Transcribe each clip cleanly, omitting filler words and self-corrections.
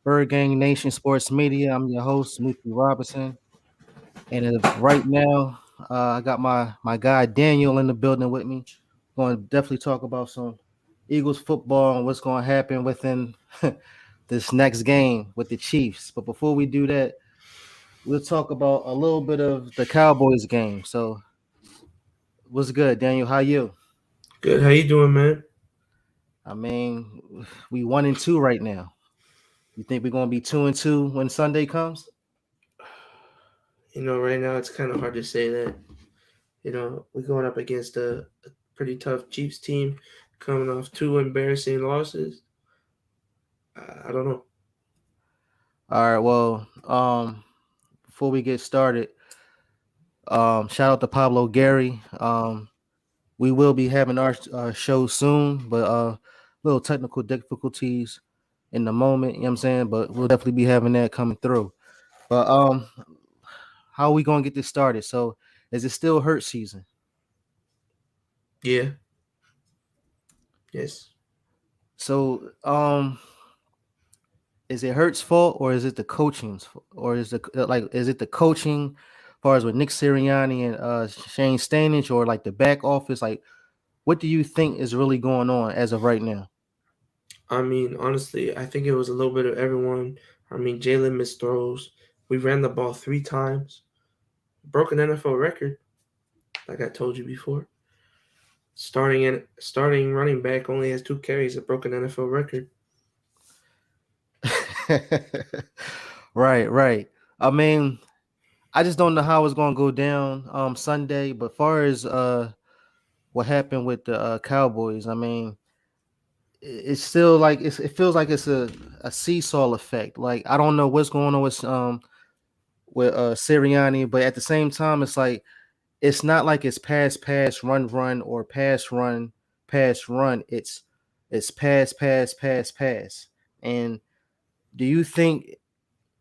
Bird Gang Nation Sports Media. I'm your host, Mookie Robinson. And right now, I got my guy Daniel in the building with me. Going to definitely talk about some Eagles football and what's going to happen within this next game with the Chiefs. But before we do that, we'll talk about a little bit of the Cowboys game. So, what's good, Daniel? How you? Good. How you doing, man? I mean, we 1-2 right now. You think we're going to be 2-2 when Sunday comes? Right now it's kind of hard to say that. We're going up against a pretty tough Chiefs team, coming off two embarrassing losses. I don't know. All right. Well, before we get started, shout out to Pablo Gary. We will be having our show soon, but little technical difficulties in the moment. You know what I'm saying? But we'll definitely be having that coming through. But how are we gonna get this started? So, is it still hurt season? Yeah. Yes. So, is it Hurt's fault or is it the coaching's or is it the coaching as far as with Nick Sirianni and Shane Stanich or like the back office? Like, what do you think is really going on as of right now? I mean, honestly, I think it was a little bit of everyone. I mean, Jalen missed throws. We ran the ball 3 times. Broke an NFL record, like I told you before. Starting running back only has 2 carries. A broken NFL record. Right, right. I mean, I just don't know how it's gonna go down Sunday. But far as what happened with the Cowboys, I mean, it's still like it feels like it's a seesaw effect. Like I don't know what's going on with Sirianni, but at the same time, it's like it's not like it's pass run or pass run. It's pass. And do you think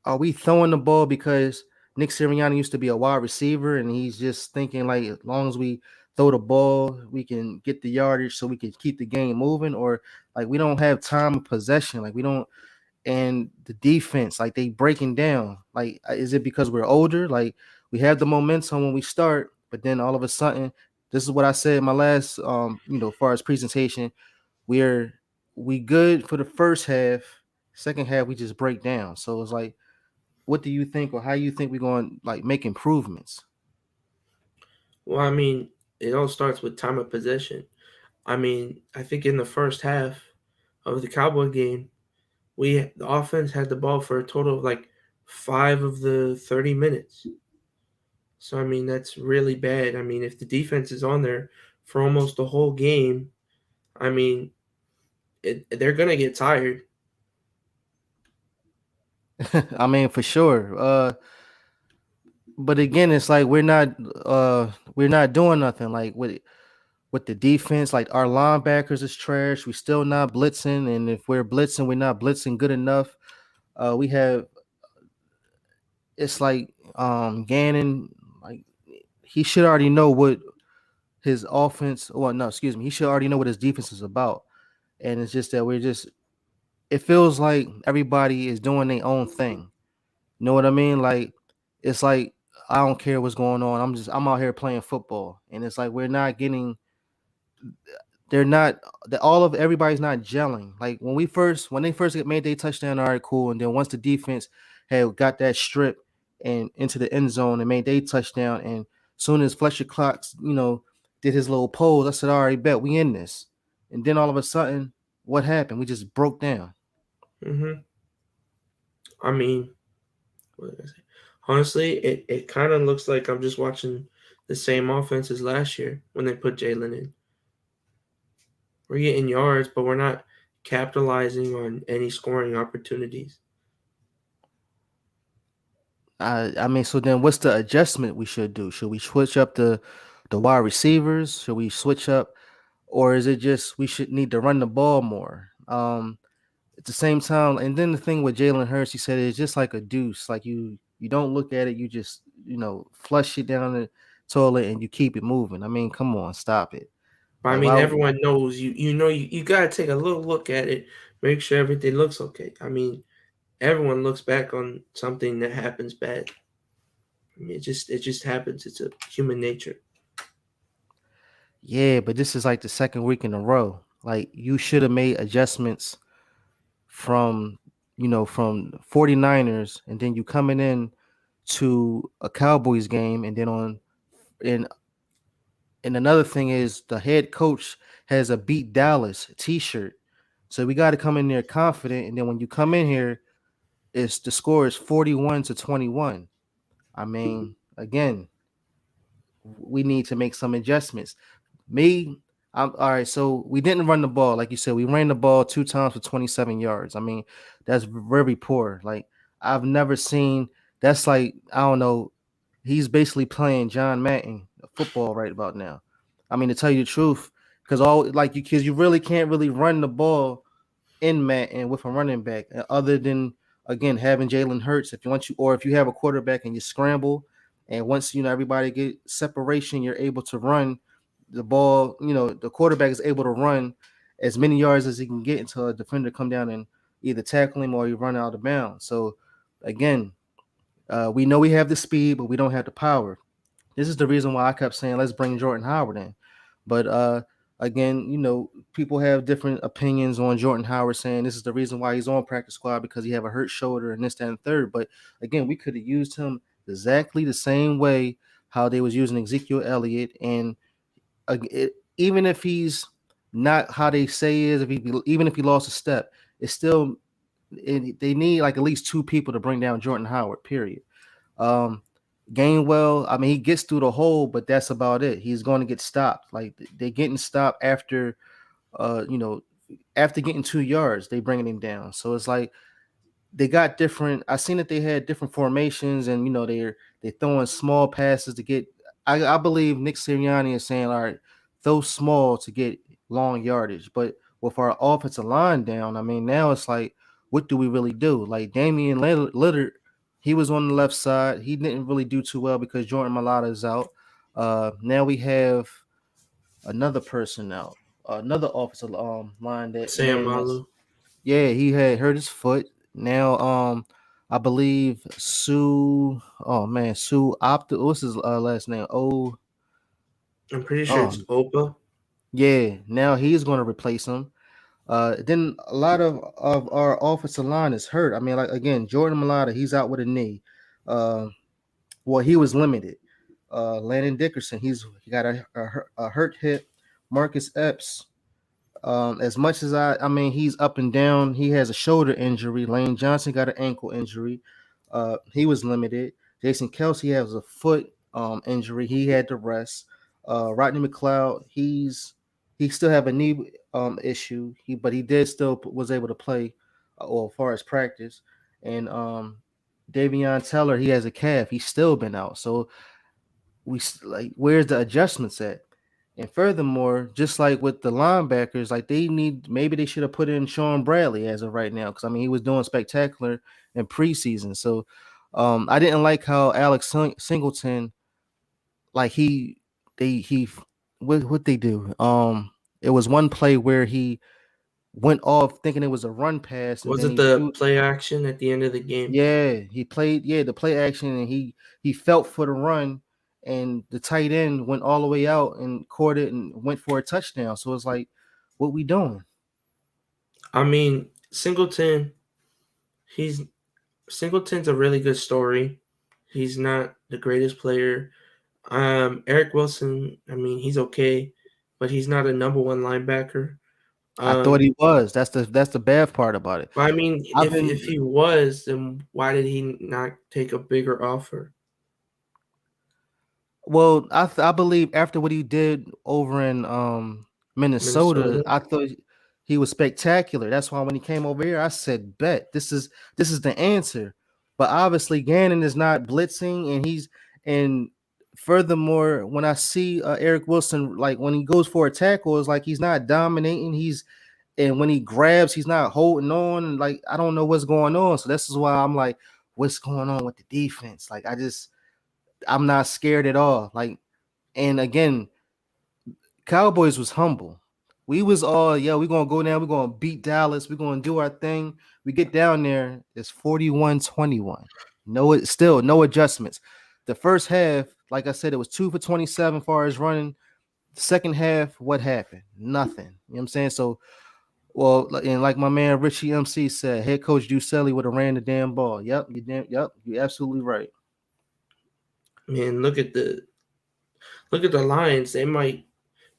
are we throwing the ball because Nick Sirianni used to be a wide receiver and he's just thinking like as long as we throw the ball, we can get the yardage so we can keep the game moving, or like we don't have time of possession, like we don't, and the defense like they breaking down. Like is it because we're older? Like we have the momentum when we start, but then all of a sudden, this is what I said in my last far as presentation, we're we good for the first half, second half we just break down. So it's like what do you think or how you think we're going to like make improvements? Well, I mean, it all starts with time of possession. I mean, I think in the first half of the Cowboy game, the offense had the ball for a total of like 5 of the 30 minutes. So I mean, that's really bad. I mean, if the defense is on there for almost the whole game, I mean, they're gonna get tired. I mean, for sure. But again, it's like we're not doing nothing like with the defense. Like our linebackers is trash. We still not blitzing, and if we're blitzing, we're not blitzing good enough. We have it's like Gannon, like he should already know what his offense. Well, no, excuse me, he should already know what his defense is about. And it's just that we're just. It feels like everybody is doing their own thing. You know what I mean? Like it's like I don't care what's going on. I'm out here playing football, and it's like we're not getting. They're not. All of everybody's not gelling. Like when they first get made their touchdown, all right, cool. And then once the defense had got that strip and into the end zone and made their touchdown, and soon as Fletcher Cox, did his little pose, I said, all right, bet we in this. And then all of a sudden, what happened? We just broke down. hmm I mean, what did I say? Honestly, it kind of looks like I'm just watching the same offense as last year when they put Jalen in. We're getting yards, but we're not capitalizing on any scoring opportunities. I mean, so then what's the adjustment we should do? Should we switch up the wide receivers? Should we switch up, or is it just we should need to run the ball more? At the same time, and then the thing with Jalen Hurts, he said it's just like a deuce. Like you don't look at it, you just flush it down the toilet and you keep it moving. I mean, come on, stop it. But I Like mean, why? everyone knows you. You know, you gotta take a little look at it, make sure everything looks okay. I mean, everyone looks back on something that happens bad. I mean, it just happens. It's a human nature. Yeah, but this is like the second week in a row. Like you should have made adjustments from from 49ers, and then you coming in to a Cowboys game, and then on and and another thing is the head coach has a beat Dallas t-shirt. So we got to come in there confident, and then when you come in here, it's the score is 41-21. I mean, again, we need to make some adjustments. Me, I'm all right. So we didn't run the ball, like you said. We ran the ball 2 times for 27 yards. I mean, that's very poor. Like I've never seen. That's like I don't know. He's basically playing John Madden football right about now. I mean, to tell you the truth, because all like you kids, you really can't really run the ball in Madden with a running back, other than again having Jalen Hurts. If you want you, or if you have a quarterback and you scramble, and once everybody get separation, you're able to run the ball. The quarterback is able to run as many yards as he can get until a defender come down and either tackle him or he run out of bounds. So again, we know we have the speed, but we don't have the power. This is the reason why I kept saying let's bring Jordan Howard in. But again, people have different opinions on Jordan Howard, saying this is the reason why he's on practice squad because he have a hurt shoulder and this, that, and third. But again, we could have used him exactly the same way how they was using Ezekiel Elliott, and even if he's not how they say is, even if he lost a step, it's still they need like at least two people to bring down Jordan Howard. Period. Um, Gainwell, I mean, he gets through the hole, but that's about it. He's going to get stopped. Like they're getting stopped after, uh, you know, after getting 2 yards, they bringing him down. So it's like they got different. I seen that they had different formations, and they're throwing small passes to get. I believe Nick Sirianni is saying, all right, throw small to get long yardage. But with our offensive line down, I mean, now it's like, what do we really do? Like Damian Lillard, he was on the left side. He didn't really do too well because Jordan Mailata is out. Now we have another person out, another offensive line that Sam man that's Malu. yeah, he had hurt his foot. Now, I believe Sue. Oh man, Sue Opta. What's his last name? I'm pretty sure Oh it's Opa. yeah. Now he's going to replace him. Then a lot of our offensive line is hurt. I mean, like again, Jordan Mailata, he's out with a knee. Uh, well, he was limited. Landon Dickerson, he got a hurt hip. Marcus Epps, as much as I mean, he's up and down. He has a shoulder injury. Lane Johnson got an ankle injury. He was limited. Jason Kelsey has a foot injury. He had to rest. Rodney McLeod, he still have a knee issue. But he did still was able to play, well, as far as practice. And Davion Teller, he has a calf. He's still been out. So like where's the adjustments at? And furthermore, just like with the linebackers, like maybe they should have put in Sean Bradley as of right now because I mean he was doing spectacular in preseason. So I didn't like how Alex Singleton, like he what they do. It was one play where he went off thinking it was a run pass, and Was then it he the threw. play action at the end of the game? Yeah, he played. Yeah, the play action, and he felt for the run, and the tight end went all the way out and caught it and went for a touchdown. So it's like, what we doing? I mean, he's Singleton's a really good story. He's not the greatest player. Eric Wilson, I mean, he's okay, but he's not a number one linebacker. I thought Um, he was. That's the bad part about it. but I mean, I've if been he was, then why did he not take a bigger offer? Well, I believe after what he did over in Minnesota, Minnesota. I thought he was spectacular. That's why when he came over here, I said, "Bet this is the answer." But obviously, Gannon is not blitzing, and furthermore, when I see Eric Wilson, like when he goes for a tackle, it's like he's not dominating. And when he grabs, he's not holding on. And like I don't know what's going on. So this is why I'm like, what's going on with the defense? Like I'm not scared at all. Like, and again, Cowboys was humble. We was all, yeah, we're gonna go down, we're gonna beat Dallas, we're gonna do our thing. We get down there, it's 41-21. No, it still no adjustments. The first half, like I said, it was 2 for 27 far as running. The second half, what happened? Nothing. You know what I'm saying? So, well, and like my man Richie MC said, head coach Ducelli would have ran the damn ball. Yep, you're absolutely right. Man, look at the Lions. They might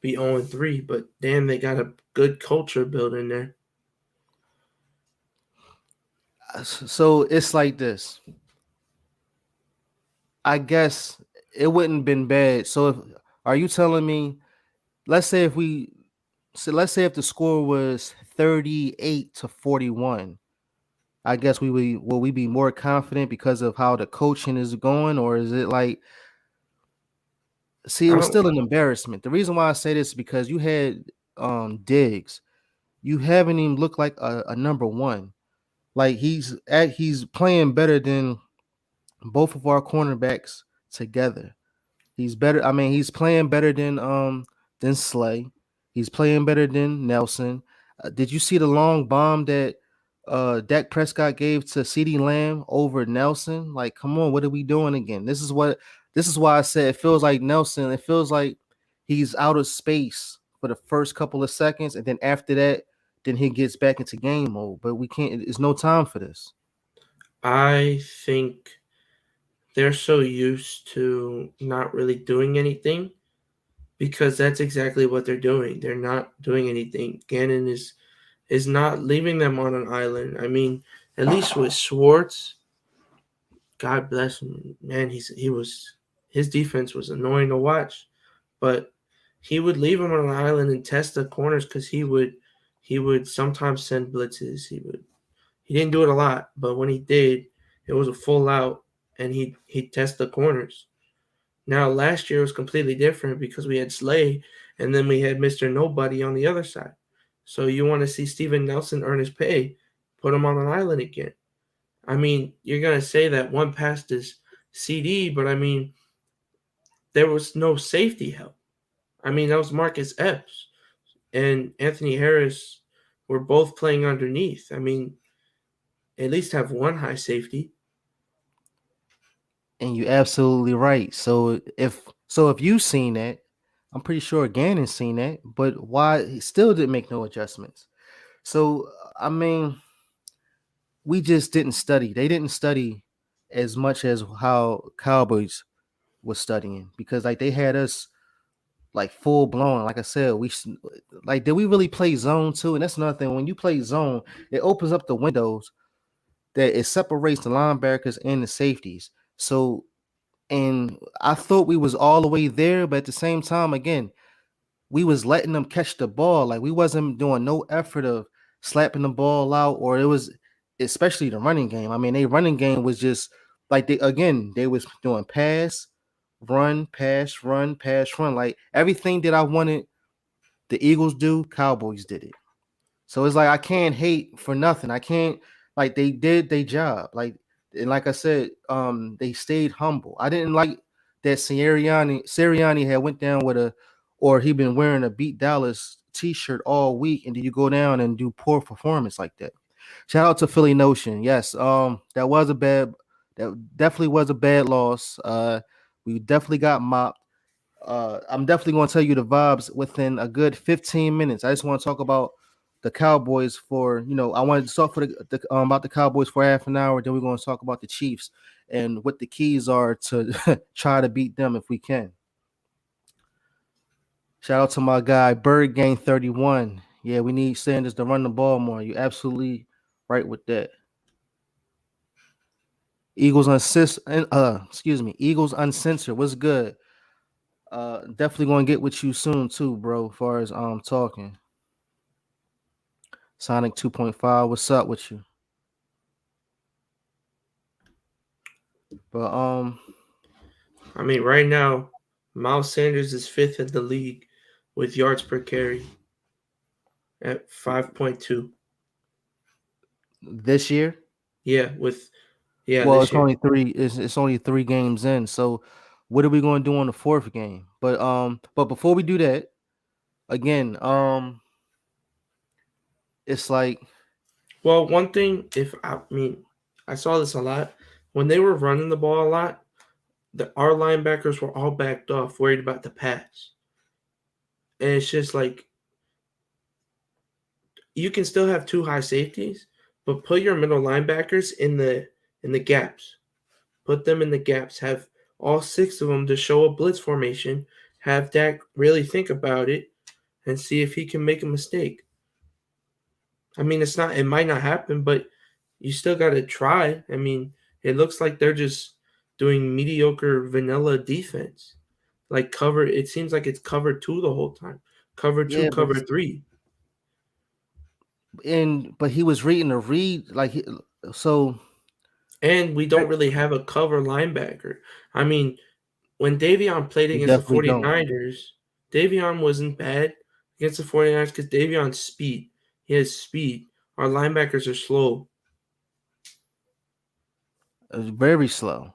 be 0-3, but damn, they got a good culture building there. So it's like this. I guess it wouldn't been bad. So if, are you telling me, let's say if we so let's say if the score was 38-41, I guess will we be more confident because of how the coaching is going, or is it like, see, it I was don't. still an embarrassment. The reason why I say this is because you had Diggs. You haven't even looked like a number one. Like he's playing better than both of our cornerbacks together. He's better. I mean, he's playing better than Slay. He's playing better than Nelson. Did you see the long bomb that Dak Prescott gave to CeeDee Lamb over Nelson? Like, come on, what are we doing again? This is why I said it feels like Nelson. It feels like he's out of space for the first couple of seconds, and then after that, then he gets back into game mode. But we can't. There's no time for this. I think they're so used to not really doing anything because that's exactly what they're doing. They're not doing anything. Gannon is not leaving them on an island. I mean, at least with Schwartz, God bless him, man. He was his defense was annoying to watch, but he would leave him on an island and test the corners because he would sometimes send blitzes. He didn't do it a lot, but when he did, it was a full out, and he'd test the corners. Now last year was completely different because we had Slay, and then we had Mister Nobody on the other side. So you want to see Steven Nelson earn his pay, put him on an island again. I mean, you're gonna say that one passed his CD, but I mean, there was no safety help. I mean, that was Marcus Epps and Anthony Harris were both playing underneath. I mean, at least have one high safety. And you're absolutely right. So if you seen that, I'm pretty sure Gannon's seen that, but why he still didn't make no adjustments? So I mean, we just didn't study. They didn't study as much as how Cowboys was studying, because like they had us like full blown. Like I said, like, did we really play zone too? And that's another thing. When you play zone, it opens up the windows that it separates the linebackers and the safeties. So, and I thought we was all the way there, but at the same time, again, we was letting them catch the ball. Like we wasn't doing no effort of slapping the ball out, or it was, especially the running game. I mean, they running game was just like, they was doing pass, run. Like everything that I wanted the Eagles do, Cowboys did it. So it's like I can't hate for nothing. I can't, like, they did their job. Like, and like I said, they stayed humble. I didn't like that Sirianni had went down with a, or he been wearing a beat Dallas t-shirt all week, and then you go down and do poor performance like that. Shout out to Philly Notion. Yes, that definitely was a bad loss. We definitely got mopped. I'm definitely going to tell you the vibes within a good 15 minutes. I just want to talk about the Cowboys for, I wanted to talk about the Cowboys for half an hour. Then we're going to talk about the Chiefs and what the keys are to try to beat them if we can. Shout out to my guy Bird Gang 31. Yeah, we need Sanders to run the ball more. You're absolutely right with that. Eagles Uncensored. What's good? Definitely gonna get with you soon too, bro. As far as talking. Sonic 2.5, what's up with you? But I mean, right now, Miles Sanders is fifth in the league with yards per carry at 5.2. this year, Yeah, well, this year. it's only 3 games in. So what are we gonna do on the fourth game? But before we do that, again, it's like Well, one thing, if I mean, I saw this a lot when they were running the ball a lot. Our linebackers were all backed off, worried about the pass, and it's just like you can still have two high safeties, but put your middle linebackers in the gaps. Put them in the gaps. Have all six of them to show a blitz formation. Have Dak really think about it and see if he can make a mistake. I mean, it's not. It might not happen, but you still got to try. I mean, it looks like they're just doing mediocre vanilla defense. Like cover, it seems like it's cover two the whole time. Cover two, yeah, cover three, but he was reading the read so and we don't really have a cover linebacker. I mean, when Davion played we against the definitely don't. 49ers, Davion wasn't bad against the 49ers because Davion's speed. He has speed. Our linebackers are slow. It's very slow.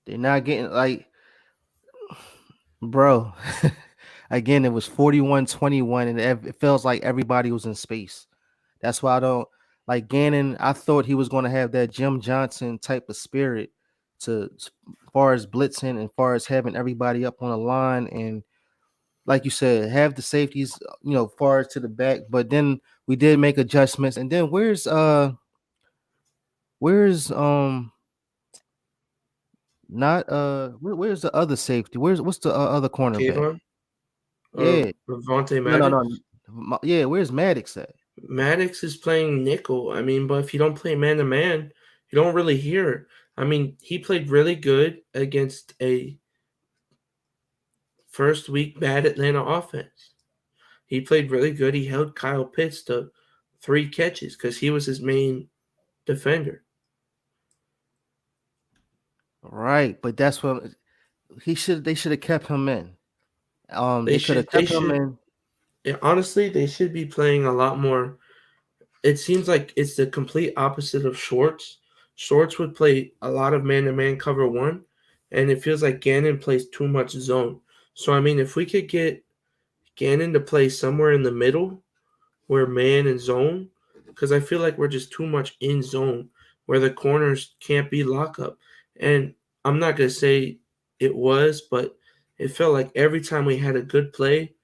They're not getting bro. Again, it was 41-21, and it feels like everybody was in space. That's why I don't like Gannon. I thought he was going to have that Jim Johnson type of spirit as far as blitzing and far as having everybody up on the line and like you said, have the safeties, far to the back. But then we did make adjustments. And then where's not where's the other safety? What's the other cornerback? Kayvon or Yeah, Devontae no, no, no. Maddox. Yeah, where's Maddox at? Maddox is playing nickel. I mean, but if you don't play man to man, you don't really hear it. I mean, he played really good against a first week bad Atlanta offense. He played really good. He held Kyle Pitts to 3 catches because he was his main defender. Right, but that's what they should have kept him in. They They could have should they kept him should in. yeah, honestly they should be playing a lot more. It seems like it's the complete opposite of Schwartz. Schwartz would play a lot of man to man cover one, and it feels like Gannon plays too much zone. So I mean, if we could get Gannon to play somewhere in the middle where man and zone, because I feel like we're just too much in zone where the corners can't be lockup. And I'm not gonna say it was, but it felt like every time we had a good play,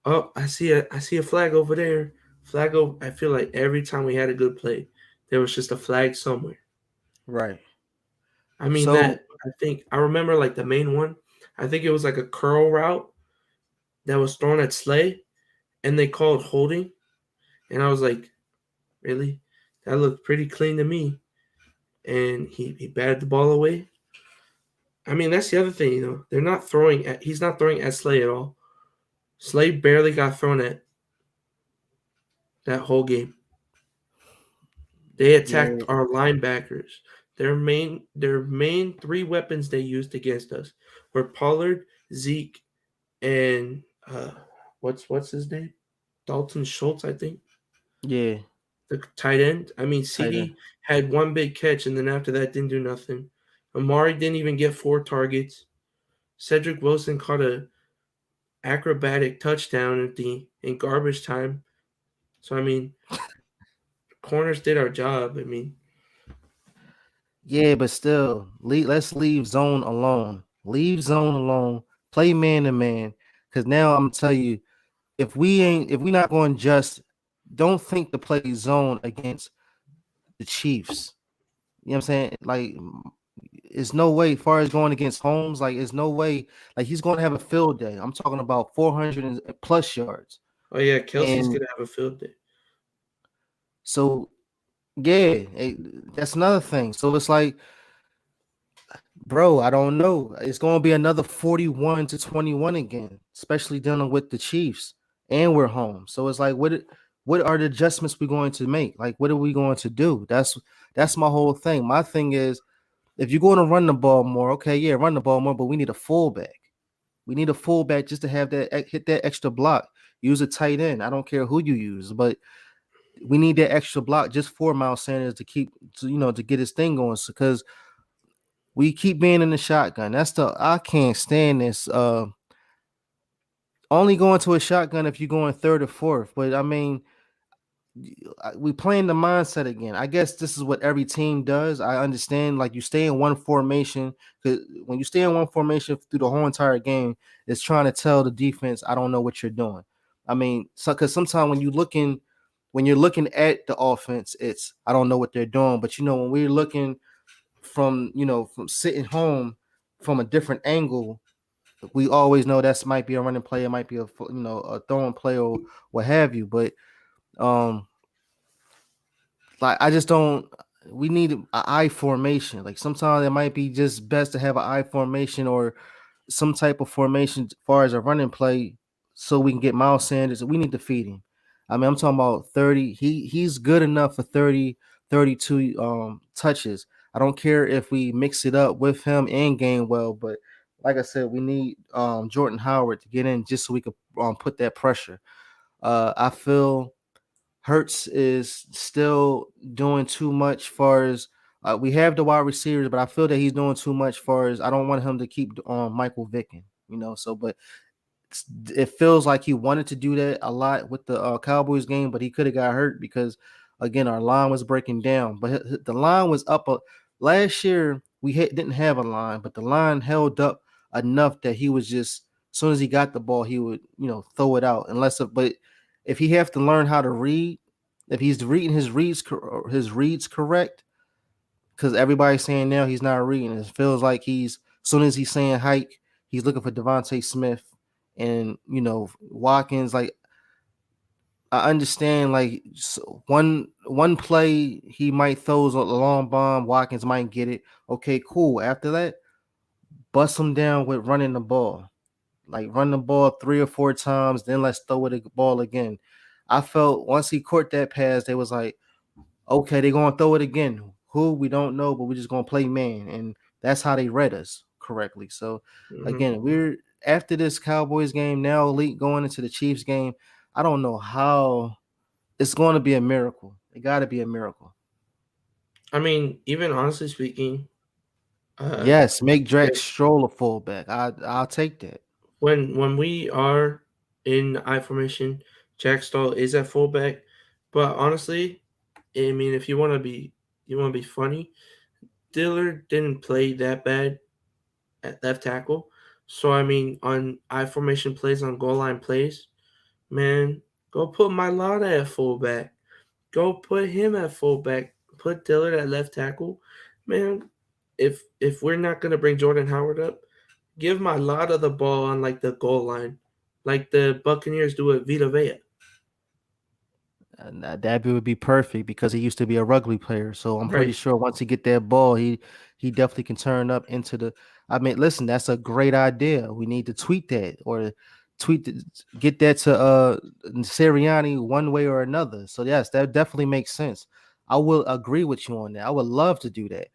oh, I see a flag over there. Flag over. I feel like every time we had a good play, there was just a flag somewhere. Right. I mean So that I think I remember like the main one. I think it was like a curl route that was thrown at Slay, and they called holding, and I was like, really? That looked pretty clean to me. And he batted the ball away. I mean, that's the other thing, They're not throwing at he's not throwing at Slay at all. Slay barely got thrown at that whole game. They attacked yeah, our linebackers. Their main three weapons they used against us were Pollard, Zeke, and what's his name? Dalton Schultz, I think. yeah, The tight end. I mean, tight end. CD had one big catch, and then after that, didn't do nothing. Amari didn't even get 4 targets. Cedric Wilson caught a acrobatic touchdown in garbage time. So I mean, corners did our job. I mean, Yeah, but still, let's leave zone alone. Leave zone alone. Play man to man. Because now I'm gonna tell you, if we not going to just don't think to play zone against the Chiefs. You know what I'm saying? Like, it's no way. Far as going against Holmes, like, it's no way. Like, he's going to have a field day. I'm talking about 400 plus yards, oh yeah, Kelsey's and gonna have a field day. so yeah, that's another thing. So it's like, bro, I don't know. It's going to be another 41-21 again, especially dealing with the Chiefs, and we're home. So it's like, what are the adjustments we're going to make? Like, what are we going to do? That's my whole thing. My thing is, if you're going to run the ball more, okay, yeah, run the ball more, but we need a fullback. We need a fullback just to have that hit that extra block. Use a tight end. I don't care who you use, but we need that extra block just for Miles Sanders to get his thing going. Because we keep being in the shotgun. I can't stand this. only going to a shotgun if you're going third or fourth. But I mean, we playing the mindset again. I guess this is what every team does. I understand, like you stay in one formation because when you stay in one formation through the whole entire game, it's trying to tell the defense, I don't know what you're doing. I mean, so because sometimes when you're looking at the offense, it's I don't know what they're doing. But when we're looking from from sitting home from a different angle, we always know that might be a running play, it might be a throwing play or what have you. But um like I just don't. We need an I formation. Like sometimes it might be just best to have an I formation or some type of formation as far as a running play, so we can get Miles Sanders. We need to feed him. I mean, I'm talking about 30. He's good enough for 30, 32 touches. I don't care if we mix it up with him and Gainwell, but like I said, we need Jordan Howard to get in just so we could put that pressure. I feel Hertz is still doing too much far as we have the wide receivers, but I feel that he's doing too much far as I don't want him to keep Michael Vicken, so but it feels like he wanted to do that a lot with the Cowboys game, but he could have got hurt because again our line was breaking down. But the line was up. Last year we didn't have a line, but the line held up enough that he was just as soon as he got the ball, he would throw it out. But if he have to learn how to read, if he's reading his reads correct, because everybody's saying now he's not reading. It feels like as soon as he's saying hike, he's looking for Devontae Smith and Watkins. Like I understand, like one play he might throw a long bomb, Watkins might get it. Okay, cool. After that, bust him down with running the ball. Like run the ball 3 or 4 times, then let's throw it the ball again. I felt once he caught that pass, they was like, okay, they're gonna throw it again. Who we don't know, but we're just gonna play man, and that's how they read us correctly. So Hmm. again, we're after this Cowboys game now, elite going into the Chiefs game. I don't know how it's going to be a miracle. It got to be a miracle. I mean, even honestly speaking, uh, Yes, make Drax if Stroll a fullback. I'll take that. when we are in I formation, Jack Stoll is at fullback. But honestly, I mean, if you want to be funny, Dillard didn't play that bad at left tackle. So I mean, on I formation plays, on goal line plays, man, go put Mailata at fullback. Go put him at fullback. Put Dillard at left tackle. Man, if we're not gonna bring Jordan Howard up, give Mailata the ball on like the goal line, like the Buccaneers do at Vita Vea. And that would be perfect because he used to be a rugby player. So I'm pretty Right. sure once he get that ball, he definitely can turn up into the. I mean, listen, that's a great idea. We need to tweet that or tweet the, get that to Sirianni one way or another. So yes, that definitely makes sense. I will agree with you on that. I would love to do that,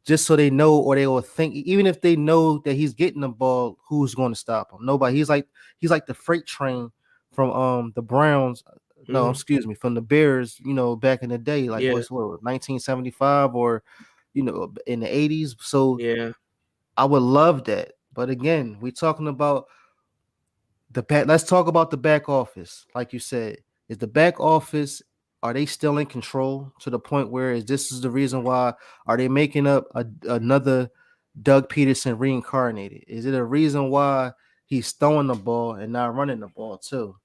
just so they know or they will think. Even if they know that he's getting the ball, who's going to stop him? Nobody. He's like the freight train from the Browns, no, Mm-hmm. excuse me, from the Bears, back in the day, like Yeah. what's what 1975 or in the 80s. So Yeah. I would love that. But again, we're talking about the back. Let's talk about the back office. Like you said, is the back office, are they still in control to the point where is this is the reason why are they making up another Doug Peterson reincarnated? Is it a reason why he's throwing the ball and not running the ball too?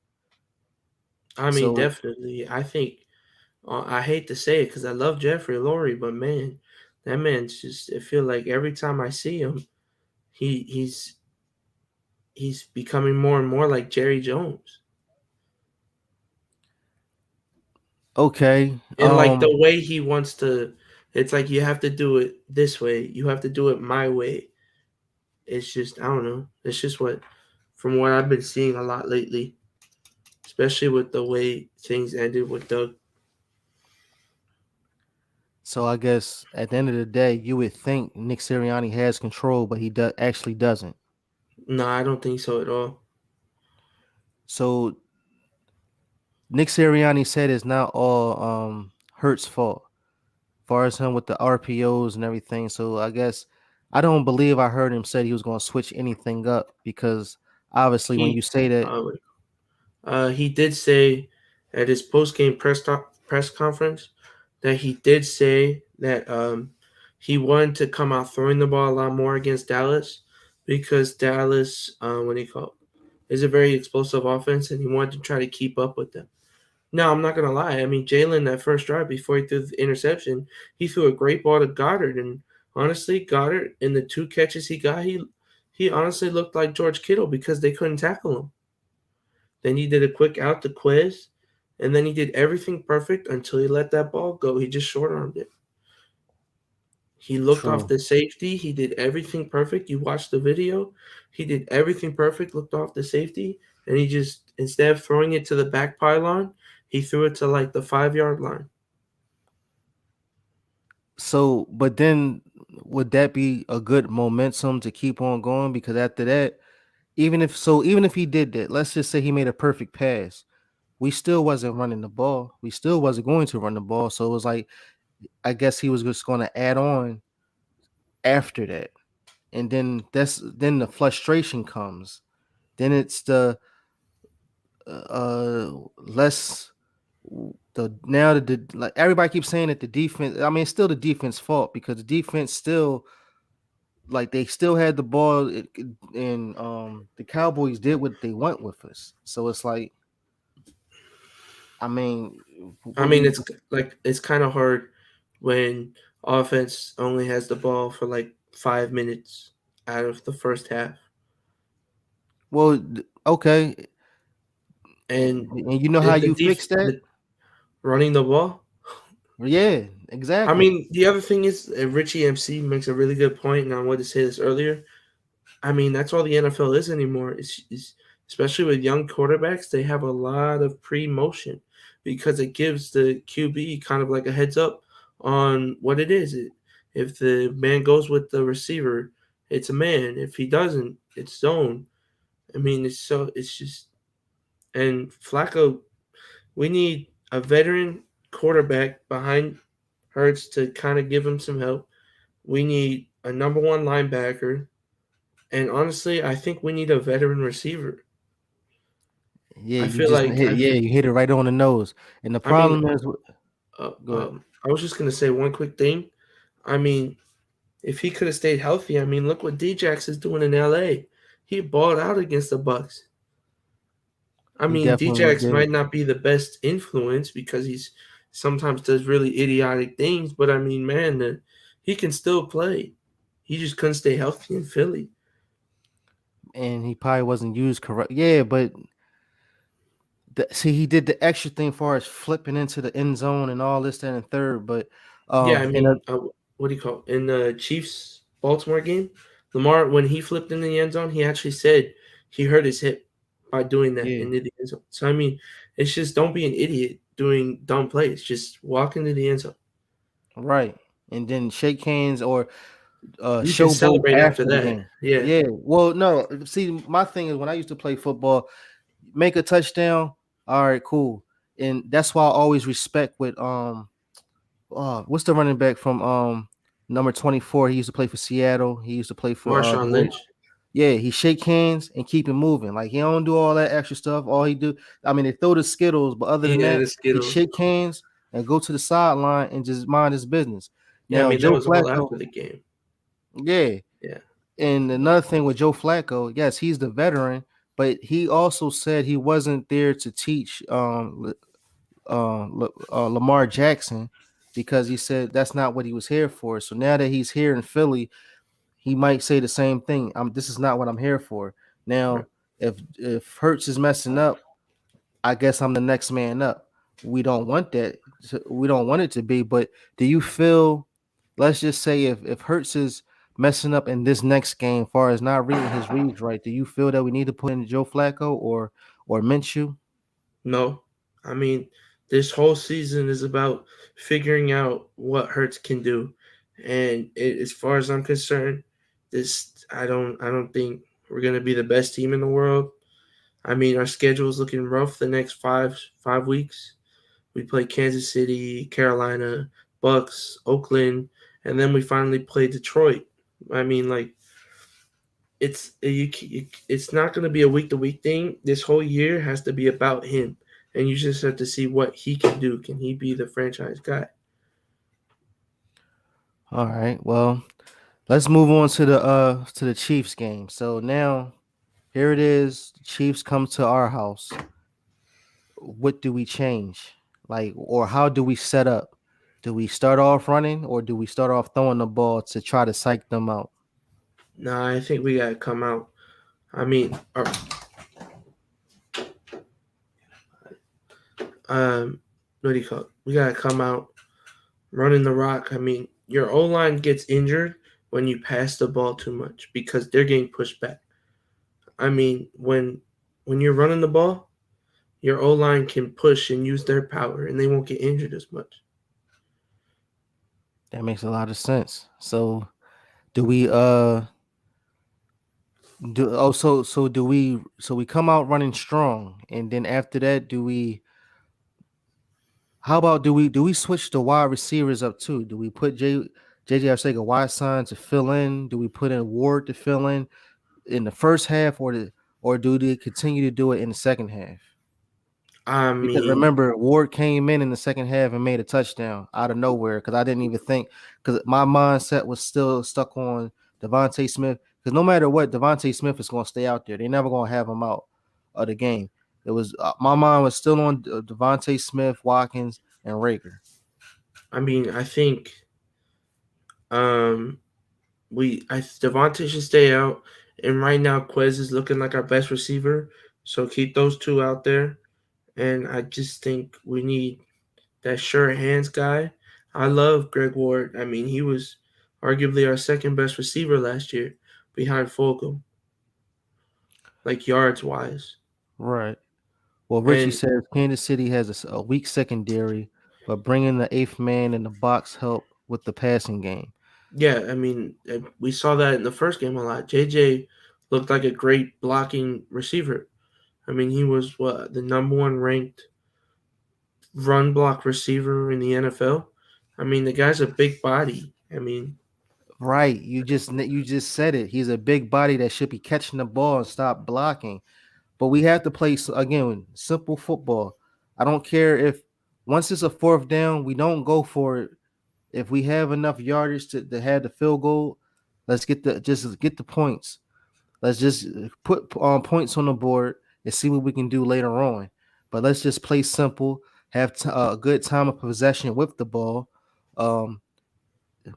I mean, So definitely. I think I hate to say it because I love Jeffrey Lurie, but man, that man's just. I feel like every time I see him, he he's becoming more and more like Jerry Jones. okay, And like the way he wants to, it's like you have to do it this way. You have to do it my way. It's just I don't know. It's just what from what I've been seeing a lot lately, especially with the way things ended with Doug. So I guess at the end of the day, you would think Nick Sirianni has control, but he actually doesn't. No, I don't think so at all. So Nick Sirianni said it's not all Hurt's fault, as far as him with the RPOs and everything. So I guess I don't believe I heard him say he was going to switch anything up because Obviously, when you He say that, uh, he did say at his post game press conference that he did say that he wanted to come out throwing the ball a lot more against Dallas because Dallas, what do you call it, is a very explosive offense, and he wanted to try to keep up with them. No, I'm not gonna lie. I mean, Jalen that first drive before he threw the interception, he threw a great ball to Goddard, and honestly, Goddard in the two catches he got, he honestly looked like George Kittle because they couldn't tackle him. Then he did a quick out to Quiz, and then he did everything perfect until he let that ball go. He just short armed it. He looked off true. the safety. He did everything perfect. You watched the video. He did everything perfect, looked off the safety, and he just, instead of throwing it to the back pylon, he threw it to like the 5 yard line. So, but then would that be a good momentum to keep on going? Because after that, even if he did that, let's just say he made a perfect pass, we still wasn't running the ball. We still wasn't going to run the ball. So it was like I guess he was just going to add on after that, and then the frustration comes. Then it's the less the now the like everybody keeps saying that the defense. I mean, it's still the defense fault because the defense still like they still had the ball and the Cowboys did what they want with us. So it's like I mean, I what mean, we it's kind of hard when offense only has the ball for like 5 minutes out of the first half, well okay, and and you know how the you fix that? running the ball. Yeah, I exactly. mean, the other thing is Richie MC makes a really good point, and I wanted to say this earlier. I mean, that's all the NFL is anymore. It's especially with young quarterbacks, they have a lot of pre-motion because it gives the QB kind of like a heads up on what it is. If the man goes with the receiver, it's a man. If he doesn't, it's zone. I mean, it's just, and Flacco, we need a veteran quarterback behind Hurts to kind of give him some help. We need a number one linebacker. And honestly, I think we need a veteran receiver. Yeah, I you feel just like hit. Yeah, you hit it right on the nose. And the I mean, problem is, go ahead. I was just gonna say one quick thing. I mean, if he could have stayed healthy, I mean, look what Djax is doing in LA. He balled out against the Bucks. I He mean, definitely Djax did. might not be the best influence because he's sometimes does really idiotic things, but I mean, man, he can still play. He just couldn't stay healthy in Philly. And he probably wasn't used correct. Yeah, but see, he did the extra thing for us flipping into the end zone and all this, that, and third. But Yeah, I and mean, what do you call it? In the Chiefs Baltimore game? Lamar, when he flipped in the end zone, he actually said he hurt his hip by doing that yeah, into the end zone. So I mean, it's just don't be an idiot doing dumb plays. Just walk into the end zone. right. And then shake hands or You can showboat celebrate after after the that. game. Yeah, Yeah. Well, no. See, my thing is when I used to play football, make a touchdown. All right, cool. And that's why I always respect with what's the running back from number 24? He used to play for Seattle. He used to play for Marshawn Lynch. yeah, he shake hands and keep it moving. Like he don't do all that extra stuff. All he do, I mean, they throw the Skittles, but other than Yeah, that, the he Skittles. shake hands and go to the sideline and just mind his business. Yeah, I Now, mean that Joe was all Flacco, after the game. yeah. Yeah, And another thing with Joe Flacco, yes, he's the veteran, but he also said he wasn't there to teach Lamar Jackson because he said that's not what he was here for. So now that he's here in Philly, he might say the same thing. This is not what I'm here for. right. Now, if Hertz is messing up, I guess I'm the next man up. We don't want that. We don't want it to be. But do you feel? Let's just say if Hertz is messing up in this next game, far as not reading his reads right, do you feel that we need to put in Joe Flacco or Minshew? No, I mean this whole season is about figuring out what Hurts can do, and as far as I'm concerned, this I don't think we're gonna be the best team in the world. I mean our schedule is looking rough the next five weeks. We play Kansas City, Carolina, Bucks, Oakland, and then we finally play Detroit. I mean like it's not going to be a week to week thing. This whole year has to be about him, and you just have to see what he can do. Can he be the franchise guy? All right. Well, let's move on to the Chiefs game. So now here it is. The Chiefs come to our house. What do we change? Like, or how do we set up? Do we start off running or do we start off throwing the ball to try to psych them out? Nah, I think we got to come out. I mean, um, what do you call it? We got to come out running the rock. I mean, your O line gets injured when you pass the ball too much because they're getting pushed back. I mean, when you're running the ball, your O line can push and use their power, and they won't get injured as much. That makes a lot of sense. So do we do so do we come out running strong and then after that do we how about do we switch the wide receivers up too? Do we put JJ Arcega wide sign to fill in? Do we put in Ward to fill in the first half or do they continue to do it in the second half? I Because mean, remember, Ward came in the second half and made a touchdown out of nowhere. Because I didn't even think, because my mindset was still stuck on Devontae Smith. Because no matter what, Devontae Smith is going to stay out there. They're never going to have him out of the game. It was my mind was still on Devontae Smith, Watkins, and Rager. I think um Devontae should stay out, and right now Quez is looking like our best receiver. So keep those two out there, and I just think we need that sure hands guy. I love Greg Ward. I mean, he was arguably our second best receiver last year, behind Fogel, like yards wise. Right. Well, Richie And says Kansas City has a weak secondary, but bringing the eighth man in the box help with the passing game. yeah, we saw that in the first game a lot. JJ looked like a great blocking receiver. I mean, he was what the number one ranked run block receiver in the NFL. I mean, the guy's a big body. I mean, Right. You just said it. He's a big body that should be catching the ball and stop blocking. But we have to play again simple football. I don't care if once it's a fourth down, we don't go for it. If we have enough yardage to have the field goal, let's get the points. Let's just put points on the board and see what we can do later on. But let's just play simple, have a good time of possession with the ball. Um,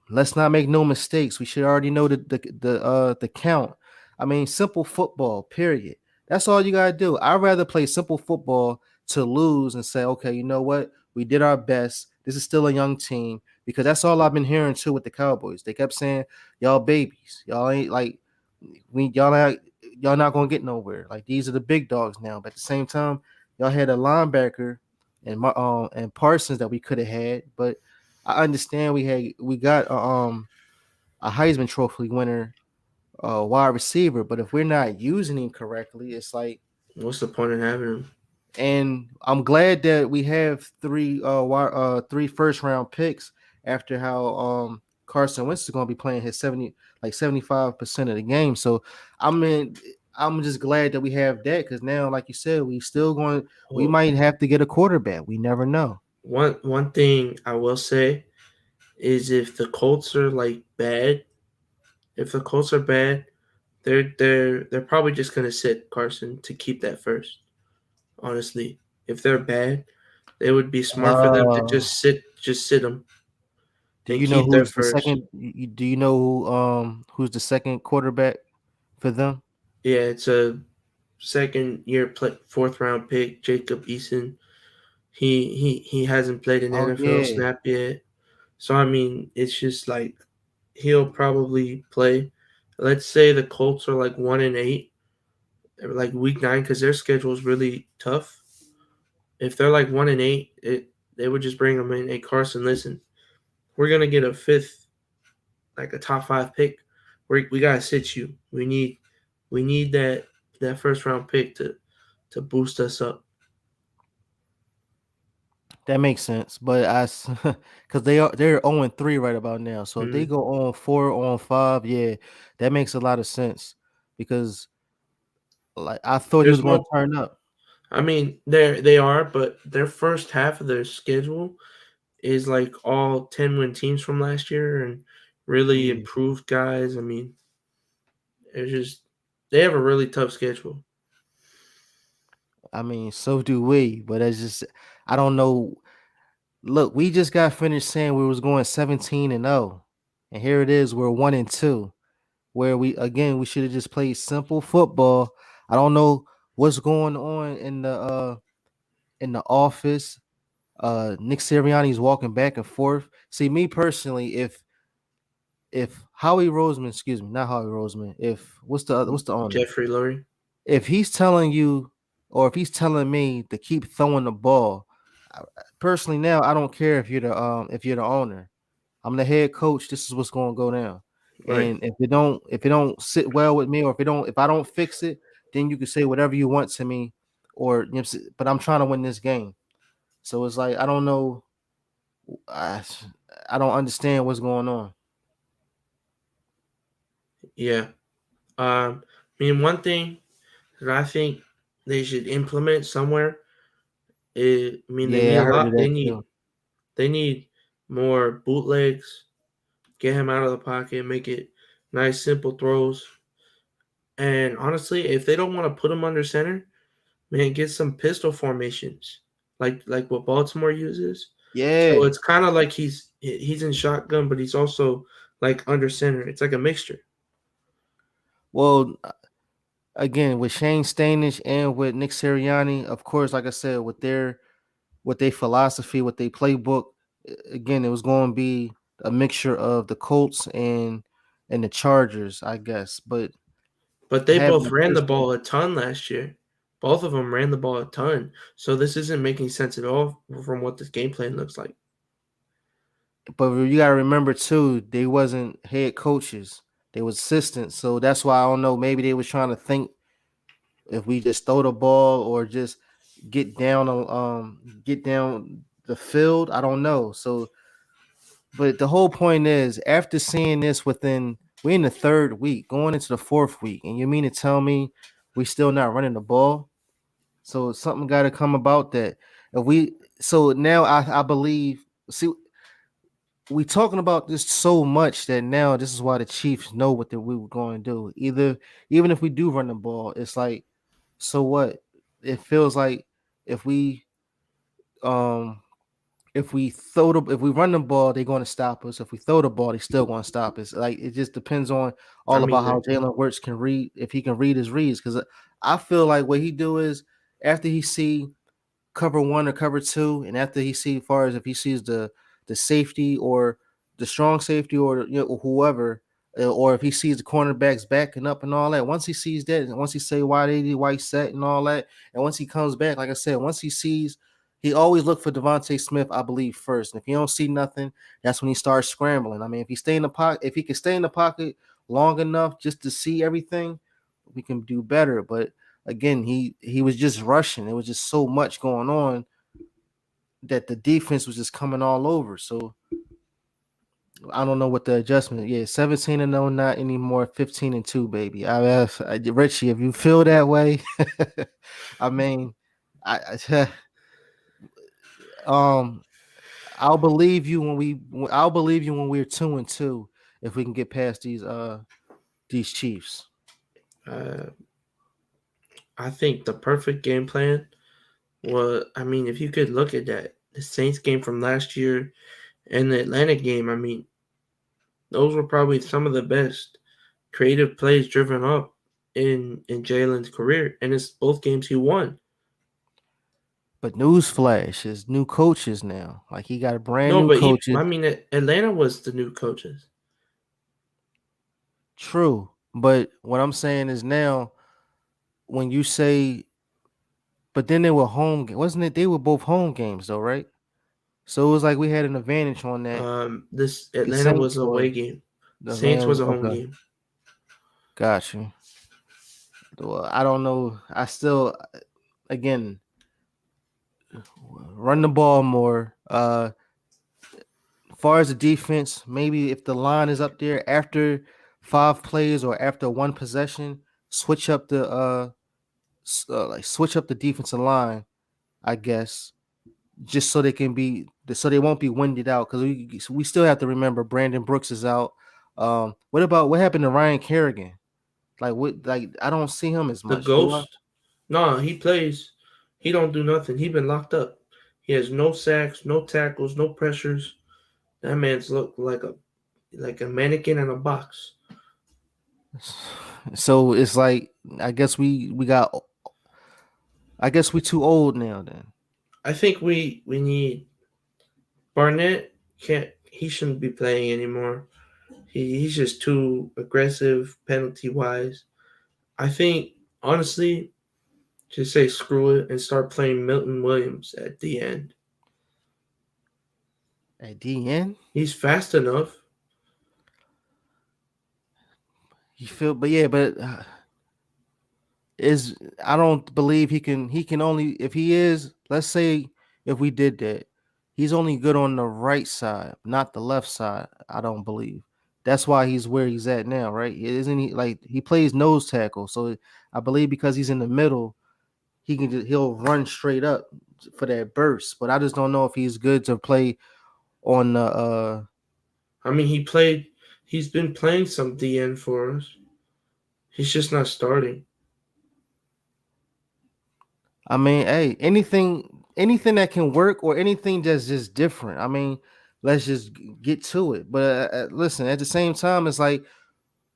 let's not make no mistakes. We should already know the count. I mean, simple football. Period. That's all you gotta do. I'd rather play simple football to lose and say, okay, you know what? We did our best. This is still a young team because that's all I've been hearing too with the Cowboys. They kept saying, "Y'all babies. Y'all ain't like we. Y'all not gonna get nowhere. Like these are the big dogs now." But at the same time, y'all had a linebacker and Parsons that we could have had, but I understand we got a Heisman Trophy winner, wide receiver, but if we're not using him correctly, it's like. what's the point in having him? And I'm glad that we have three first round picks after how Carson Wentz is going to be playing his 75% of the game. So I mean. I'm just glad that we have that because now, like you said, we Well, might have to get a quarterback. We never know. one thing I will say is if the Colts are like bad, if the Colts are bad, they're probably just gonna sit Carson to keep that first. Honestly, if they're bad, it would be smart for them to Uh, just sit them Do and you know keep their who's the first. second? Do you know who's the second quarterback for them? Yeah, it's a second year fourth round pick, Jacob Eason. He hasn't played an Oh NFL yeah, snap yet. So it's just like he'll probably play. Let's say the Colts are like 1-8, like week 9, because their schedule is really tough. If they're like 1-8, they would just bring him in. Hey Carson, listen, we're gonna get a fifth, like a top 5 pick. We gotta sit you. We need that first round pick to boost us up. that makes sense. But because they're 0-3 right about now. So if they Mm. go on 4 on 5, yeah, that makes a lot of sense because like I thought he was There's going to more. turn up. I mean, they are, but their first half of their schedule is like all 10-win teams from last year and really Yeah, improved guys. I mean, it's just they have a really tough schedule. I mean, so do we, but it's just I don't know. Look, we just got finished saying we was going 17-0, and here it is, we're 1-2. Where we should have just played simple football. I don't know what's going on in the office. Nick Sirianni's walking back and forth. See, me personally, if Howie Roseman, excuse me, not Howie Roseman, if what's the owner? Jeffrey Lurie. If he's telling you or if he's telling me to keep throwing the ball, personally now I don't care if you're the owner. I'm the head coach. This is what's going to go down. Right. And if it don't sit well with me, or if I don't fix it, then you can say whatever you want to me, or but I'm trying to win this game. So it's like I don't know. I, I don't understand what's going on. Yeah. I mean, one thing that I think they should implement somewhere is, I mean, they need Yeah, a I heard of lot. that too. They need more bootlegs. Get him out of the pocket, make it nice, simple throws. And honestly, if they don't want to put him under center, man, get some pistol formations, like what Baltimore uses. So Yeah. it's kind of like he's in shotgun, but he's also like under center. It's like a mixture. Well, again with Shane Stanish and with Nick Sirianni, of course, like I said, with their philosophy, with their playbook, again, it was going to be a mixture of the Colts and the Chargers, I guess. But But they having both a ran the pistol, ball a ton last year. Both of them ran the ball a ton. So this isn't making sense at all from what this game plan looks like. but you got to remember too, they wasn't head coaches; they was assistants. So that's why I don't know. Maybe they was trying to think if we just throw the ball or just get down the field. I don't know. So, but the whole point is, after seeing this, we're in the third week, going into the fourth week, and you mean to tell me we still not running the ball? So something got to come about that. If we so now I believe see we talking about this so much that now this is why the Chiefs know what we were going to do. Either even if we do run the ball, it's like so what? It feels like if we um if we run the ball, they're going to stop us. If we throw the ball, they're still going to stop us. Like it just depends on I all mean, about how Jalen Hurts can read if he can read his reads. Because I feel like what he do is after he see cover one or cover two, and after he see as far as if he sees the safety or the strong safety or whoever, or if he sees the cornerbacks backing up and all that. Once he sees that, and once he say wide 80, white set and all that, and once he comes back, like I said, once he sees. He always look for Devontae Smith, I believe, first. And if you don't see nothing, that's when he starts scrambling. I mean, if he stay in the pocket, if he can stay in the pocket long enough just to see everything, we can do better. But again, he was just rushing. It was just so much going on that the defense was just coming all over. So I don't know what the adjustment. Yeah, 17-0, not anymore. 15-2, baby. Richie, if you feel that way, I mean, I um, I'll believe you I'll believe you when we're 2-2 if we can get past these Chiefs. uh, I think the perfect game plan was. I mean, if you could look at that, the Saints game from last year and the Atlanta game. I mean, those were probably some of the best creative plays driven up in Jalen's career, and it's both games he won. But newsflash, is new coaches now. Like he got a brand No, new but I coaches. mean, Atlanta was the new coaches. True. But what I'm saying is now when you say but then they were wasn't it? They were both home games though, right? So it was like we had an advantage on that. This The Atlanta was Saints a or away game. the Saints was Atlanta. a home Okay, game. got you. Well, I don't know. I still again run the ball more. Far as the defense, maybe if the line is up there after 5 plays or after one possession, switch up the like switch up the defensive line, I guess, just so they can be so they won't be winded out because we still have to remember Brandon Brooks is out. What about what happened to Ryan Kerrigan? Like what? Like I don't see him as The much. Do I? ghost? Nah, he plays. He don't do nothing. He been locked up. He has no sacks, no tackles, no pressures. That man's look like a mannequin in a box. So it's like I guess we got. I guess we too old now. Then I think we need Barnett. Can't he shouldn't be playing anymore. He's just too aggressive penalty wise. I think honestly, just say screw it and start playing Milton Williams at the end. at DN, He's fast enough. you feel, but yeah, but is I don't believe he can only if he is, let's say if we did that, he's only good on the right side, not the left side, I don't believe. That's why he's where he's at now, right? Isn't he like he plays nose tackle. So I believe because he's in the middle, he'll run straight up for that burst. But I just don't know if he's good to play on the I mean, he played. He's been playing some DN for us. He's just not starting. I mean, hey, anything that can work or anything that's just different. I mean, let's just get to it. But listen, at the same time, it's like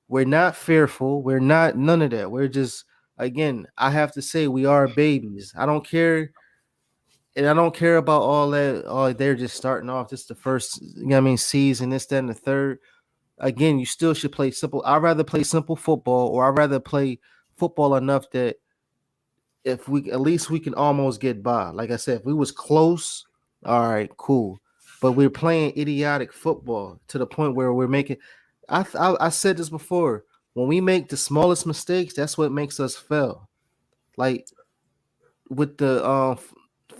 we're not fearful. We're not none of that. We're just again, I have to say we are babies. I don't care, and I don't care about all that. Oh, they're just starting off. This the first, what I mean, season. This, that, and the third. Again, you still should play simple. I'd rather play simple football, or I'd rather play football enough that if we at least we can almost get by. Like I said, if we was close, all right, cool. But we're playing idiotic football to the point where we're making. I said this before. When we make the smallest mistakes, that's what makes us fail. Like with the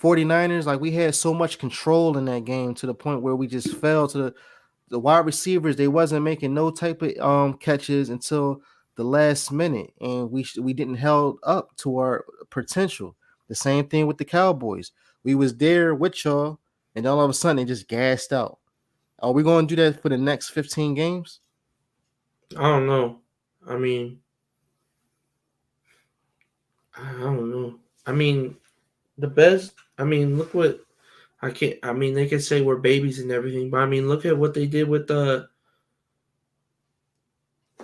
49ers, like we had so much control in that game to the point where we just fell to the wide receivers. They wasn't making no type of catches until the last minute, and we didn't held up to our potential. The same thing with the Cowboys. We was there with y'all, and all of a sudden they just gassed out. Are we going to do that for the next 15 games? I don't know. I mean, I don't know. I mean, the best. I mean, look what I can't. I mean, they can say we're babies and everything, but I mean, look at what they did with the.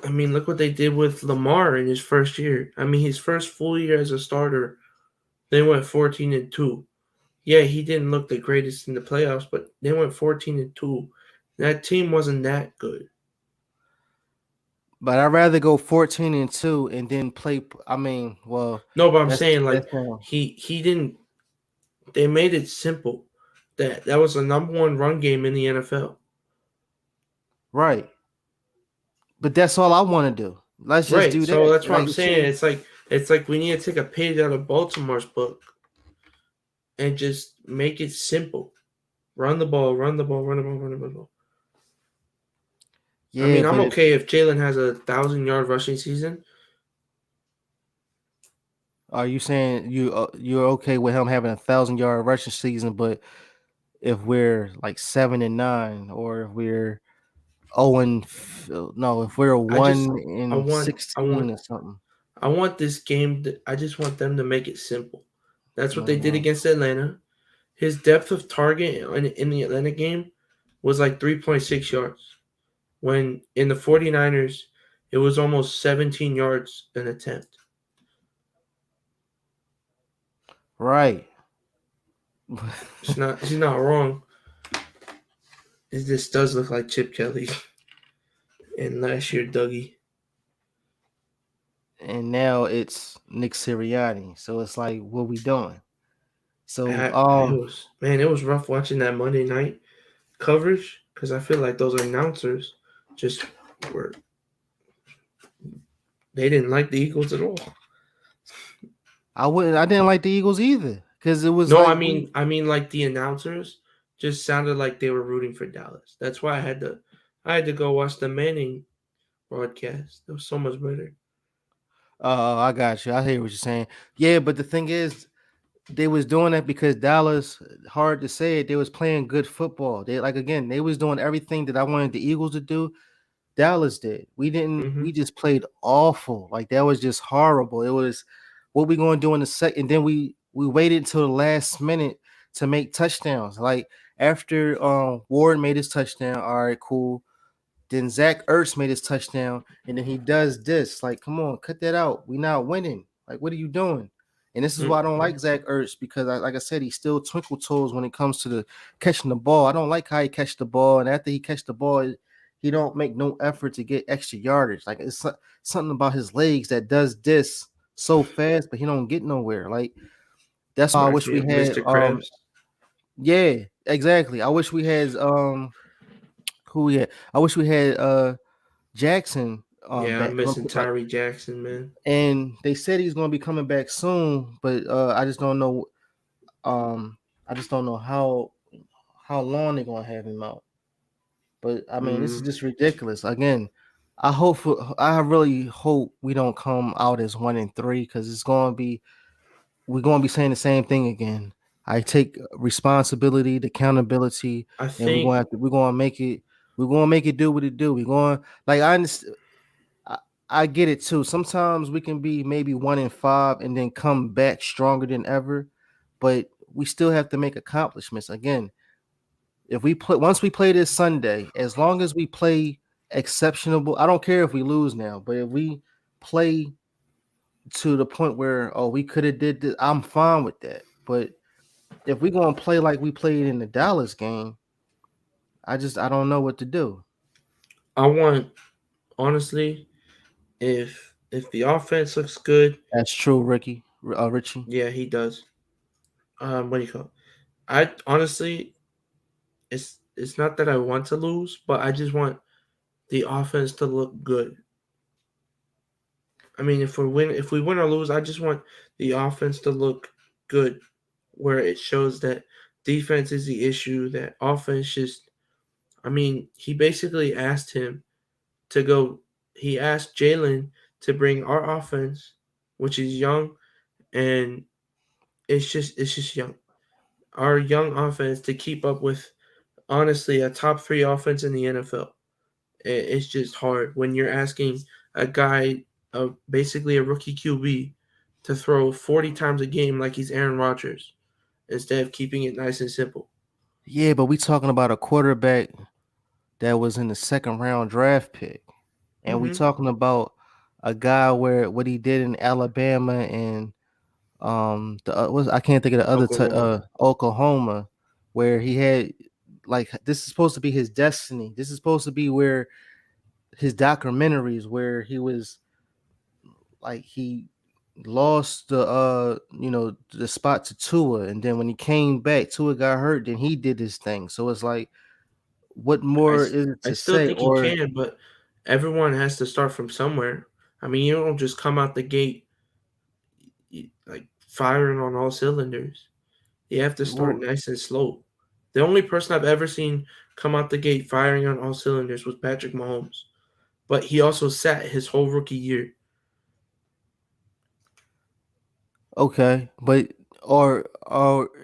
I mean, look what they did with Lamar in his first year. I mean, his first full year as a starter, they went 14-2. Yeah, he didn't look the greatest in the playoffs, but they went 14-2. That team wasn't that good. But I'd rather go 14-2 and then play. I mean, well, No, but I'm that's saying like that's he didn't. They made it simple. That was the number one run game in the NFL. right. But that's all I want to do. Let's just Right. do So that. that's what I'm Like you saying. see, It's like we need to take a page out of Baltimore's book and just make it simple. Run the ball, run the ball, run the ball, run the ball. I yeah, mean, I'm but okay if Jalen has 1,000 yard rushing season. are you saying you're okay with him having 1,000 yard rushing season? But if we're like 7-9, or if we're no, if we're I just one I in want I 16 want or something. I want this game. I just want them to make it simple. That's what they did No, against Atlanta. His depth of target in the Atlanta game was like 3.6 yards. When in the 49ers, it was almost 17 yards an attempt. right. He's not wrong. This does look like Chip Kelly and last year Dougie. And now it's Nick Sirianni. So it's like, what we doing? So It was rough watching that Monday night coverage because I feel like those announcers just were they didn't like the Eagles at all. I didn't like the Eagles either because it was No, like we I mean like the announcers just sounded like they were rooting for Dallas. That's why I had to go watch the Manning broadcast. It was so much better. I got you. I hear what you're saying. Yeah, but the thing is, they was doing that because Dallas, hard to say it, they was playing good football. They like again, they was doing everything that I wanted the Eagles to do. Dallas did. We didn't. We Hmm. just played awful. Like that was just horrible. It was what we going to do in the second. Then we waited until the last minute to make touchdowns. Like after Ward made his touchdown. All right, cool. Then Zach Ertz made his touchdown, and then he does this. Like, come on, cut that out. We not winning. Like, what are you doing? And this is why I don't like Zach Ertz because, like I said, he's still twinkle toes when it comes to the catching the ball. I don't like how he catch the ball, and after he catch the ball, he don't make no effort to get extra yardage. Like it's something about his legs that does this so fast, but he don't get nowhere. Like that's why I Reminds wish me we of had. Mr. Krabs. Yeah, exactly. I wish we had who we had. I wish we had Jackson Yeah, I'm back missing Tyree Jackson, man. and they said he's going to be coming back soon, but I just don't know. Um, I just don't know how long they're going to have him out. But I mean, this is Mm, just ridiculous. Again, I really hope we don't come out as 1-3 because it's going to be we're going to be saying the same thing again. I take responsibility, the accountability, I and think we're going to make it. We're going to make it do what it do. We're going like I understand. I, I get it too. Sometimes we can be maybe 1-5 and then come back stronger than ever, but we still have to make accomplishments. Again, if we play once we play this Sunday, as long as we play exceptional, I don't care if we lose now, but if we play to the point where we could have did this, I'm fine with that. But if we're gonna play like we played in the Dallas game, I don't know what to do. I want honestly, if the offense looks good, That's true, Ricky, Richie. yeah, he does. What do you call it? I honestly, it's not that I want to lose, but I just want the offense to look good. I mean, if we win or lose, I just want the offense to look good, where it shows that defense is the issue. That offense just, I mean, he basically asked him to go. He asked Jalen to bring our offense, which is young, and it's just young. Our young offense to keep up with honestly a top three offense in the NFL. It's just hard when you're asking a guy, basically a rookie QB, to throw 40 times a game like he's Aaron Rodgers instead of keeping it nice and simple. Yeah, but we talking about a quarterback that was in the second round draft pick. And we Hmm. talking about a guy where what he did in Alabama and the was I can't think of the other Oklahoma. Oklahoma where he had like this is supposed to be his destiny. This is supposed to be where his documentaries where he was like he lost the the spot to Tua and then when he came back Tua got hurt then he did his thing. So it's like what I, more s- is it I to still say think he or can, but everyone has to start from somewhere. I mean, you don't just come out the gate like firing on all cylinders. You have to start well, nice and slow. The only person I've ever seen come out the gate firing on all cylinders was Patrick Mahomes, but he also sat his whole rookie year. okay, but or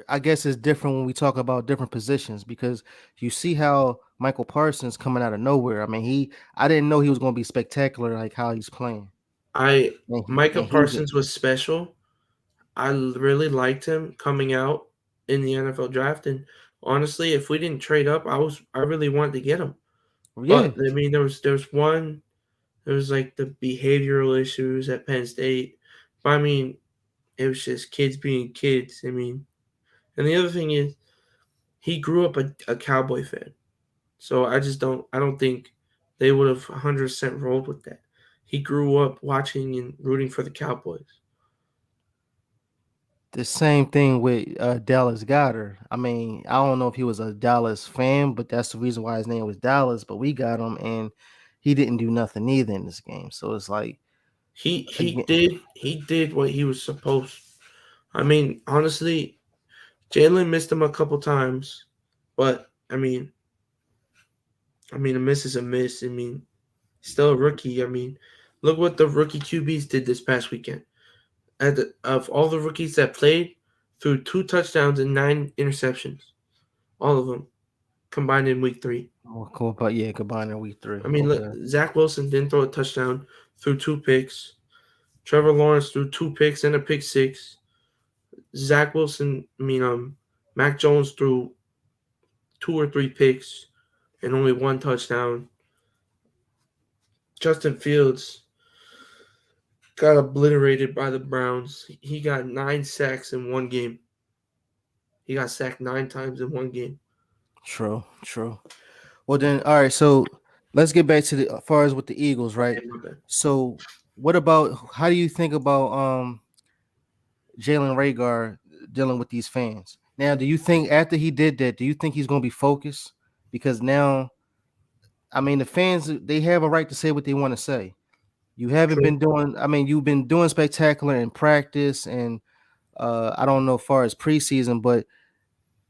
I guess it's different when we talk about different positions because you see how Michael Parsons coming out of nowhere. I mean, I didn't know he was going to be spectacular like how he's playing, I and Micah he did. Parsons was special. Really liked him coming out in the NFL draft, and honestly, if we didn't trade up, I really wanted to get him. Yeah, But I mean, there was like the behavioral issues at Penn State. But I mean, it was just kids being kids. I mean, and the other thing is he grew up a Cowboy fan, so I don't think they would have 100% rolled with that. He grew up watching and rooting for the Cowboys. the same thing with Dallas Goddard. I mean, I don't know if he was a Dallas fan, but that's the reason why his name was Dallas. But we got him, and he didn't do nothing either in this game. So it's like He again, did what he was supposed. I mean, honestly, Jalen missed him a couple times, but I mean, a miss is a miss. I mean, still a rookie. I mean, Look what the rookie QBs did this past weekend. Of all the rookies that played, threw 2 touchdowns and 9 interceptions. All of them combined in week 3. Oh, cool. But yeah, combined in week three. I mean, look, Okay. Zach Wilson didn't throw a touchdown, threw 2 picks. Trevor Lawrence threw 2 picks and a pick six. Zach Wilson, Mac Jones threw 2 or 3 picks and only 1 touchdown. Justin Fields got obliterated by the Browns. He got 9 sacks in one game. He got sacked 9 times in one game. True. True. Well then, all right. So let's get back to the as far as with the Eagles, right? Okay, my bad. So what about how do you think about Jalen Rager dealing with these fans? Now, do you think after he did that, do you think he's going to be focused? Because now, I mean, the fans they have a right to say what they want to say. You haven't True. been doing. I mean, you've been doing spectacular in practice, and I don't know as far as preseason, but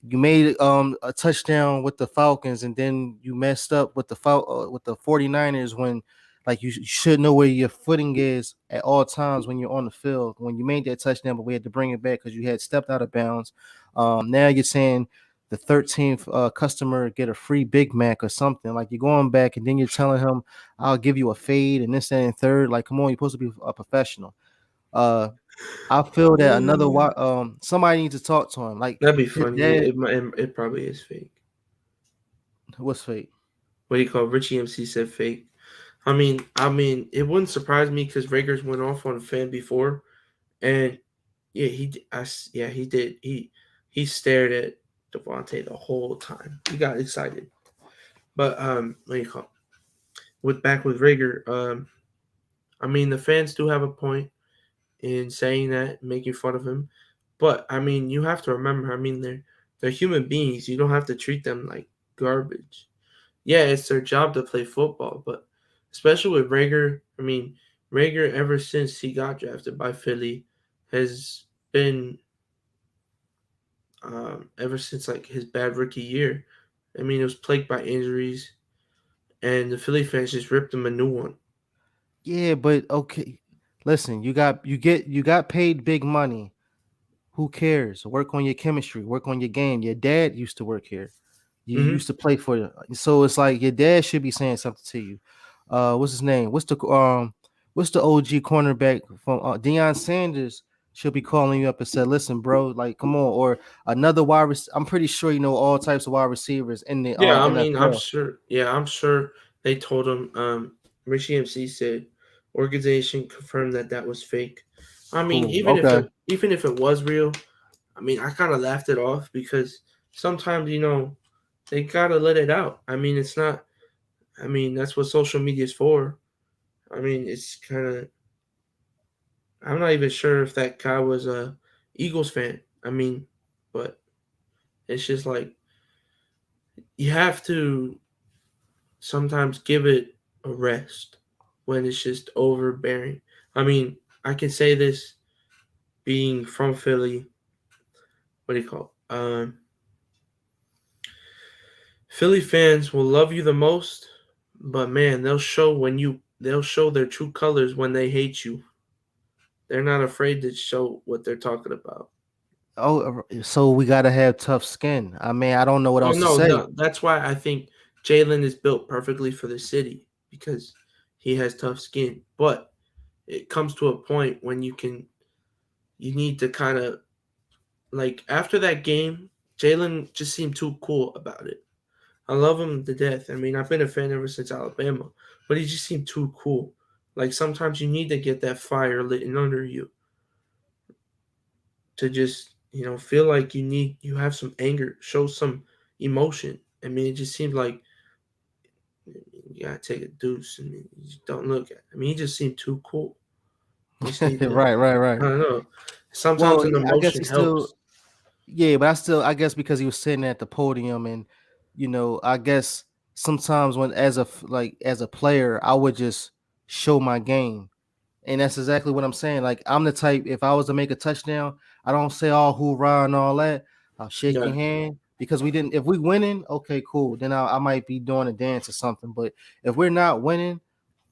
you made a touchdown with the Falcons and then you messed up with with the 49ers when like you should know where your footing is at all times when you're on the field when you made that touchdown but we had to bring it back because you had stepped out of bounds. Now you're saying the 13th customer get a free Big Mac or something like you're going back and then you're telling him I'll give you a fade and this and third like come on you're supposed to be a professional. uh I feel that somebody needs to talk to him. Like That'd be his funny. dad, It probably is fake. what's fake? What do you call Richie MC said fake. It wouldn't surprise me because Rager's went off on a fan before, and yeah, he did. He stared at Devontae the whole time. He got excited, but what do you call with back with Rager? The fans do have a point in saying that, making fun of him, but you have to remember. They're human beings. You don't have to treat them like garbage. Yeah, it's their job to play football, but especially with Rager, Rager ever since he got drafted by Philly has been ever since like his bad rookie year. It was plagued by injuries, and the Philly fans just ripped him a new one. Yeah, but okay. Listen, you got paid big money. Who cares? Work on your chemistry, work on your game. Your dad used to work here. You Hmm. used to play for you. So it's like your dad should be saying something to you. What's his name? What's the OG cornerback from Deion Sanders should be calling you up and said, "Listen, bro, like come on." Or another I'm pretty sure you know all types of wide receivers in the Yeah, I'm NFL. sure. Yeah, I'm sure they told him. Richie MC said organization confirmed that that was fake. Cool. Okay. Even if it was real, I kind of laughed it off because sometimes they gotta let it out. It's not. That's what social media is for. It's kind of. I'm not even sure if that guy was a Eagles fan. But it's just like you have to sometimes give it a rest when it's just overbearing. I mean, I can say this being from Philly. What do you call it? Philly fans will love you the most, but man, they'll show their true colors when they hate you. They're not afraid to show what they're talking about. Oh, so we gotta have tough skin. I mean, I don't know what Oh else to no, say. no, that's why I think Jalen is built perfectly for the city because he has tough skin. But it comes to a point when you need to kind of like after that game, Jalen just seemed too cool about it. I love him to death. I've been a fan ever since Alabama, but he just seemed too cool. Like sometimes you need to get that fire lit under you to just feel like you have some anger, show some emotion. It just seemed like you gotta take a deuce and you just don't look at. He just seemed too cool. You just need to. Right, right, I right. don't know. Sometimes Well, an I guess emotion he still, helps. yeah, but I guess because he was sitting at the podium, and I guess sometimes when as a player, I would just show my game, and that's exactly what I'm saying. Like I'm the type, if I was to make a touchdown, I don't say all hoorah and all that. I'll shake Yeah. your hand because we didn't. If we winning, okay, cool. Then I might be doing a dance or something. But if we're not winning,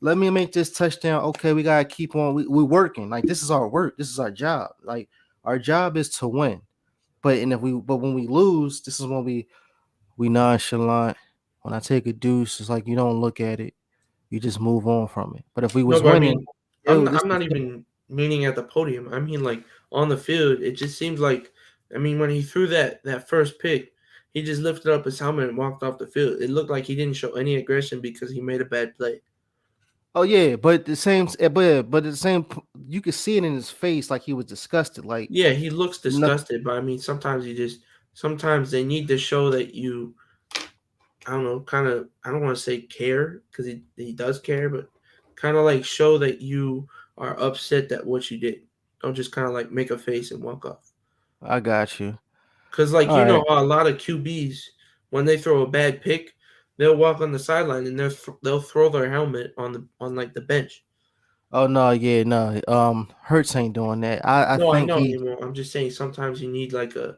let me make this touchdown. Okay, we gotta keep on. We working. Like this is our work. This is our job. Like our job is to win. But when we lose, this is when we nonchalant. When I take a deuce, it's like you don't look at it. You just move on from it. But if we No, was but I winning, mean, yo, this I'm is not even meaning at the podium. I mean like on the field. It just seems like, I mean, when he threw that first pick, he just lifted up his helmet and walked off the field. It looked like he didn't show any aggression because he made a bad play. oh yeah, but at the same, you could see it in his face, like he was disgusted. Like Yeah, he looks nothing. disgusted, but I mean, sometimes they need to show that you, I don't know, kind of, I don't want to say care because he does care, but kind of like show that you are upset that what you did. Don't just kind of like make a face and walk off. I got you. Because like All you right. know how a lot of QBs when they throw a bad pick, they'll walk on the sideline and they'll throw their helmet on like the bench. Oh no, yeah, no. Hurts ain't doing that. I No, I think know he. anymore. I'm just saying sometimes you need like a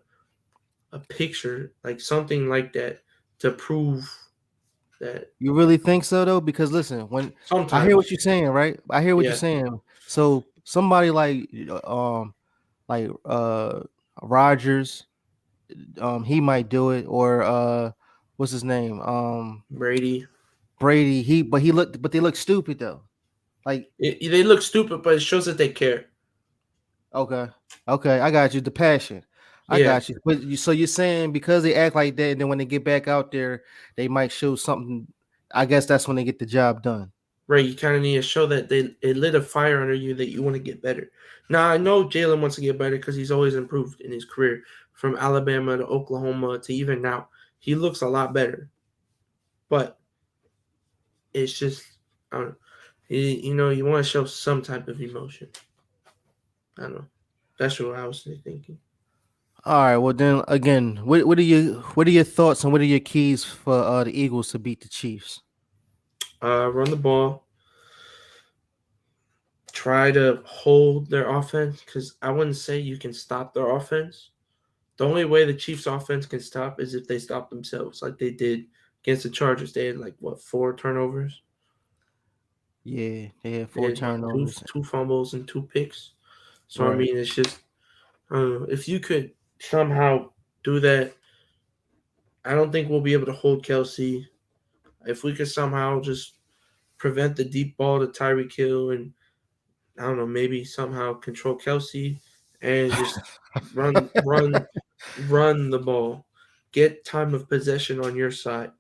picture, like something like that to prove that You really think so though? Because listen, when I hear what sometimes. you're saying, right? I hear what you're Yeah. saying. So somebody like Rogers, he might do it, or what's his name? Brady. Brady. But they look stupid though. Like They look stupid, but it shows that they care. okay, okay, I got you. The passion, I Yeah. got you. But so you're saying because they act like that, and then when they get back out there, they might show something. I guess that's when they get the job done. Right. You kind of need to show that it lit a fire under you that you want to get better. Now I know Jalen wants to get better because he's always improved in his career, from Alabama to Oklahoma to even now. He looks a lot better, but it's just, I don't know. You want to show some type of emotion. I don't know. That's what I was thinking. All right. Well, then again, what are your thoughts and what are your keys for the Eagles to beat the Chiefs? Run the ball. Try to hold their offense because I wouldn't say you can stop their offense. The only way the Chiefs' offense can stop is if they stop themselves, like they did against the Chargers. They had like what, 4 turnovers. Yeah, they had They four had what, two turnovers. two fumbles and 2 picks. So I Right. mean, it's just, I don't know, if you could somehow do that. I don't think we'll be able to hold Kelsey. If we could somehow just prevent the deep ball to Tyreek Hill and, I don't know, maybe somehow control Kelsey and just run, run, run the ball. Get time of possession on your side.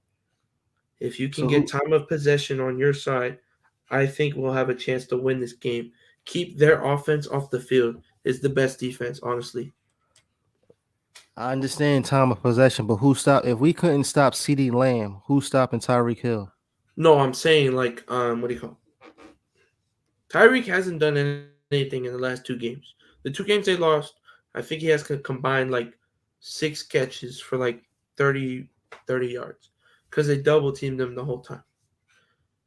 If you can So get who? time of possession on your side, I think we'll have a chance to win this game. Keep their offense off the field is the best defense, honestly. I understand time of possession, but who stopped? If we couldn't stop C.D. Lamb, who's stopping Tyreek Hill? No, I'm saying like, what do you call Tyreek hasn't done anything in the last 2 games. The 2 games they lost, I think he has combined like 6 catches for like 30 yards because they double teamed them the whole time.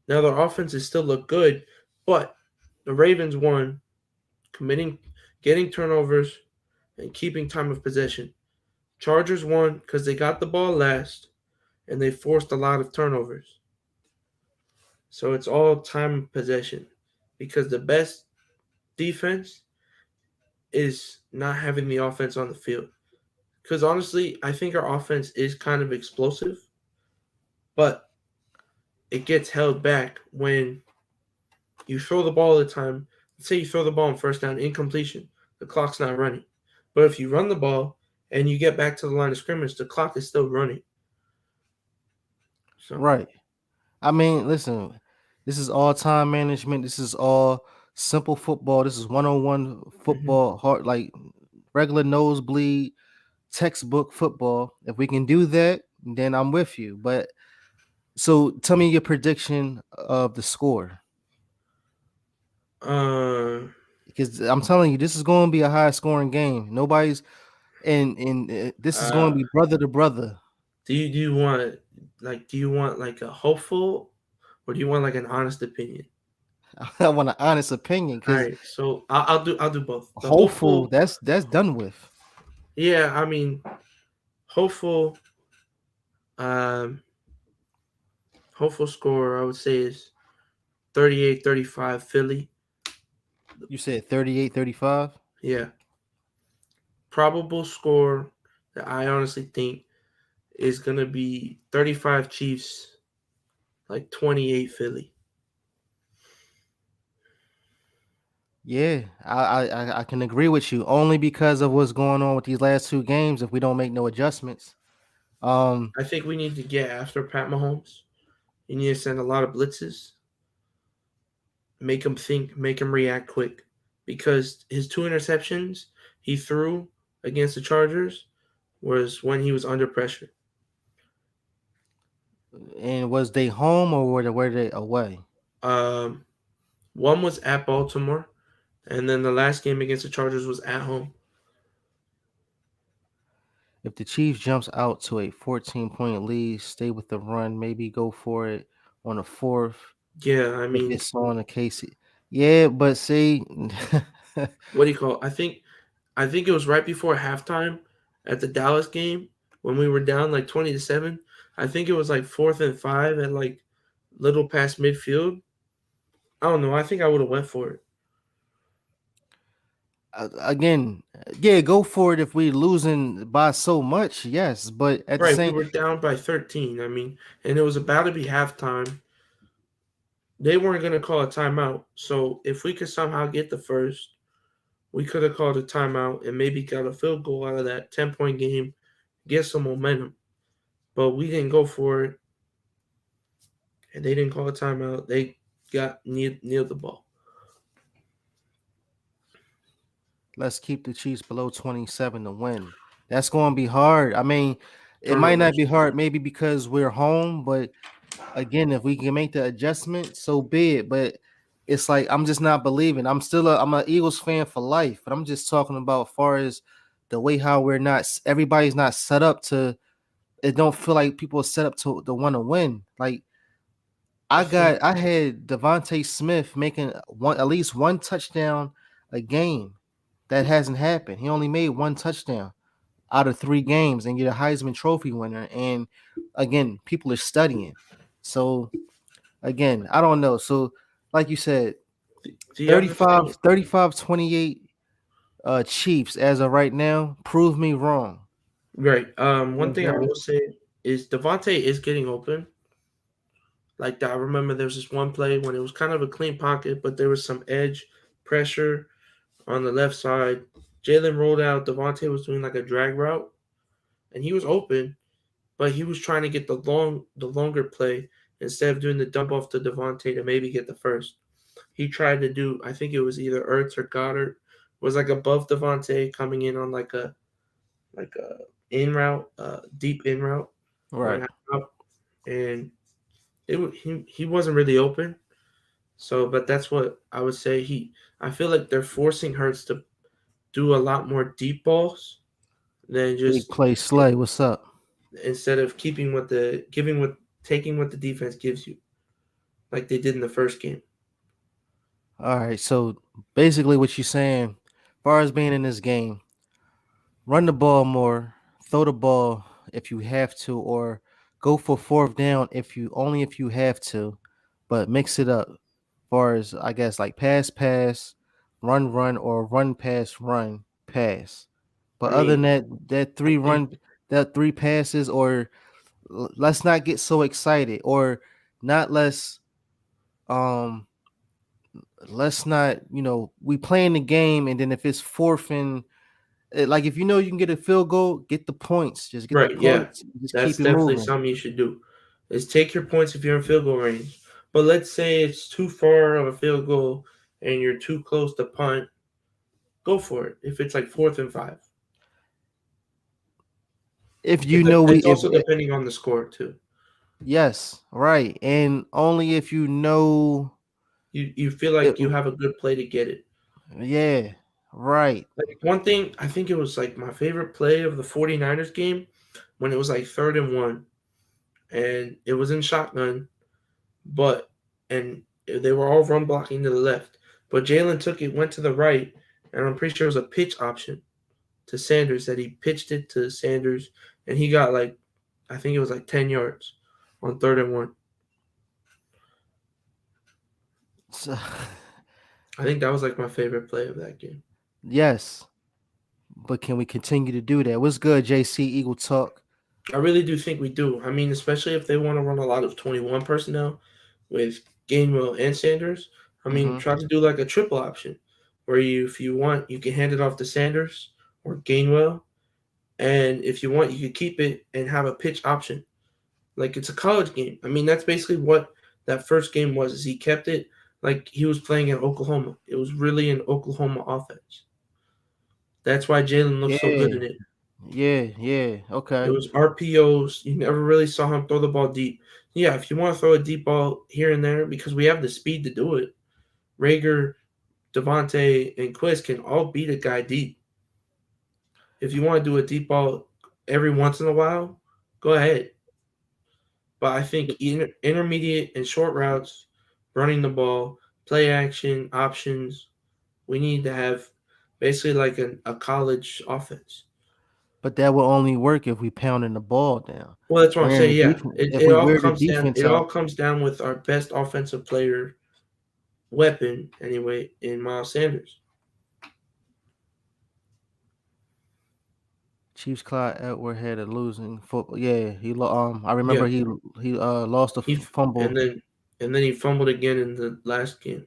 Now their offenses still look good, but the Ravens won committing, getting turnovers, and keeping time of possession. Chargers won because they got the ball last and they forced a lot of turnovers. So it's all time of possession because the best defense is not having the offense on the field. Because honestly, I think our offense is kind of explosive, but it gets held back when you throw the ball all the time. Let's say you throw the ball on first down, incompletion, the clock's not running. But if you run the ball and you get back to the line of scrimmage, the clock is still running. So, Right. I mean, listen, this is all time management. This is all simple football. This is 101 mhm. football, hard like regular nosebleed textbook football. If we can do that, then I'm with you. But so tell me your prediction of the score. uh, Because I'm telling you, this is going to be a high scoring game. Nobody's and this is going uh, to be brother to brother. do you want like a hopeful, or do you want like an honest opinion? I want an honest opinion All because right, so I'll do both. The hopeful hopeful, that's done with. yeah, I mean hopeful, um, hopeful score I would say is 38-35 Philly. You said 38-35. Yeah. Probable score that I honestly think is going to be 35 Chiefs, like 28 Philly. Yeah, I can agree with you only because of what's going on with these last two games. If we don't make no adjustments, um, I think we need to get after Pat Mahomes. You need to send a lot of blitzes, make him think, make him react quick. Because his two interceptions he threw against the Chargers was when he was under pressure. and was they home or were they away? Um, One was at Baltimore, and then the last game against the Chargers was at home. If the Chiefs jumps out to a 14-point lead, stay with the run, maybe go for it on a fourth. Yeah, I If mean, it's on a case, yeah, but see, what do you call it? I think it was right before halftime at the Dallas game when we were down like 20-7. I think it was like 4th and 5 at like little past midfield. I don't know. I think I would have went for it. again, yeah, go for it if we losing by so much, yes, but at the Right, we same, were down by 13. I mean, and it was about to be halftime. They weren't going to call a timeout. So if we could somehow get the first, we could have called a timeout and maybe got a field goal out of that 10-point game, get some momentum. But we didn't go for it, and they didn't call a timeout. They got near the ball. let's keep the Chiefs below 27 to win. That's going to be hard. I mean, it might not Turnovers. be hard maybe because we're home, but again, if we can make the adjustment, so be it. But it's like I'm just not believing. I'm an Eagles fan for life, but I'm just talking about as far as the way how we're not everybody's not set up to. It don't feel like people are set up to want to win. Like I think I had Devontae Smith making one at least one touchdown a game. That hasn't happened. He only made one touchdown out of 3 games and get a Heisman Trophy winner. And again, people are studying. So again, I don't know. So like you said, the other 35, thing, 35, 28 Chiefs as of right now. Prove me wrong. right? One You thing I feel me? will say is Devontae is getting open. Like that, I remember there was this one play when it was kind of a clean pocket, but there was some edge pressure on the left side. Jalen rolled out. Devontae was doing like a drag route, and he was open, but he was trying to get the longer play instead of doing the dump off to Devontae to maybe get the first. He tried to do, I think it was either Ertz or Goddard, was like above Devontae coming in on like a in route, deep in route or an Right. out, and he wasn't really open. So, but that's what I would say. I feel like they're forcing Hurts to do a lot more deep balls than Big just play Slay. What's up? instead of keeping what the giving what taking what the defense gives you, like they did in the first game. All right. So basically what you're saying, as far as being in this game, run the ball more, throw the ball if you have to, or go for fourth down if you have to, but mix it up. As far as I guess like pass, run, or run pass. I But other than mean, that I think that three passes, or let's not get so excited, or not um let's not we playing the game, and then if it's fourth and like if you know you can get a field goal, get the points. Just get the right, yeah, points. Just that's keep it definitely moving. something you should do. Is take your points if you're in field goal range. But let's say it's too far of a field goal and you're too close to punt, go for it. If it's like 4th and 5, If you know we it's if also depending on the score too. yes, right, and only if you know. You feel like you have a good play to get it. Yeah, right. Like one thing, I think it was like my favorite play of the 49ers game when it was like 3rd and 1 and it was in shotgun, but and they were all run blocking to the left. But Jalen took it, went to the right, and I'm pretty sure it was a pitch option to Sanders that he pitched it to Sanders and he got like I think it was like 10 yards on 3rd and 1. So, I think that was like my favorite play of that game. yes, but can we continue to do that? What's good, JC Eagle Talk? I really do think we do. I mean, especially if they want to run a lot of 21 personnel with Gainwell and Sanders. I mean, Mm-hmm. try to do like a triple option where you, if you want, you can hand it off to Sanders or Gainwell, and if you want, you could keep it and have a pitch option. Like it's a college game. I mean, that's basically what that first game was. Is he kept it like he was playing in Oklahoma. It was really an Oklahoma offense. That's why Jalen looked so good Yeah, in it. yeah. It Okay. was RPOs. You never really saw him throw the ball deep. Yeah, if you want to throw a deep ball here and there, because we have the speed to do it, Rager, Devontae, and Quiz can all beat a guy deep. If you want to do a deep ball every once in a while, go ahead. But I think intermediate and short routes, running the ball, play action, options, we need to have basically like a college offense. But that will only work if we pounding the ball down. Well, that's what I'm Wearing the saying. Yeah, defense. it, If it we all wear the comes down. defense It all out, comes down with our best offensive player weapon anyway in Miles Sanders. Chiefs Clyde Edward had a losing football. Yeah, I remember Yeah, he lost a he and fumble. then he fumbled again in the last game.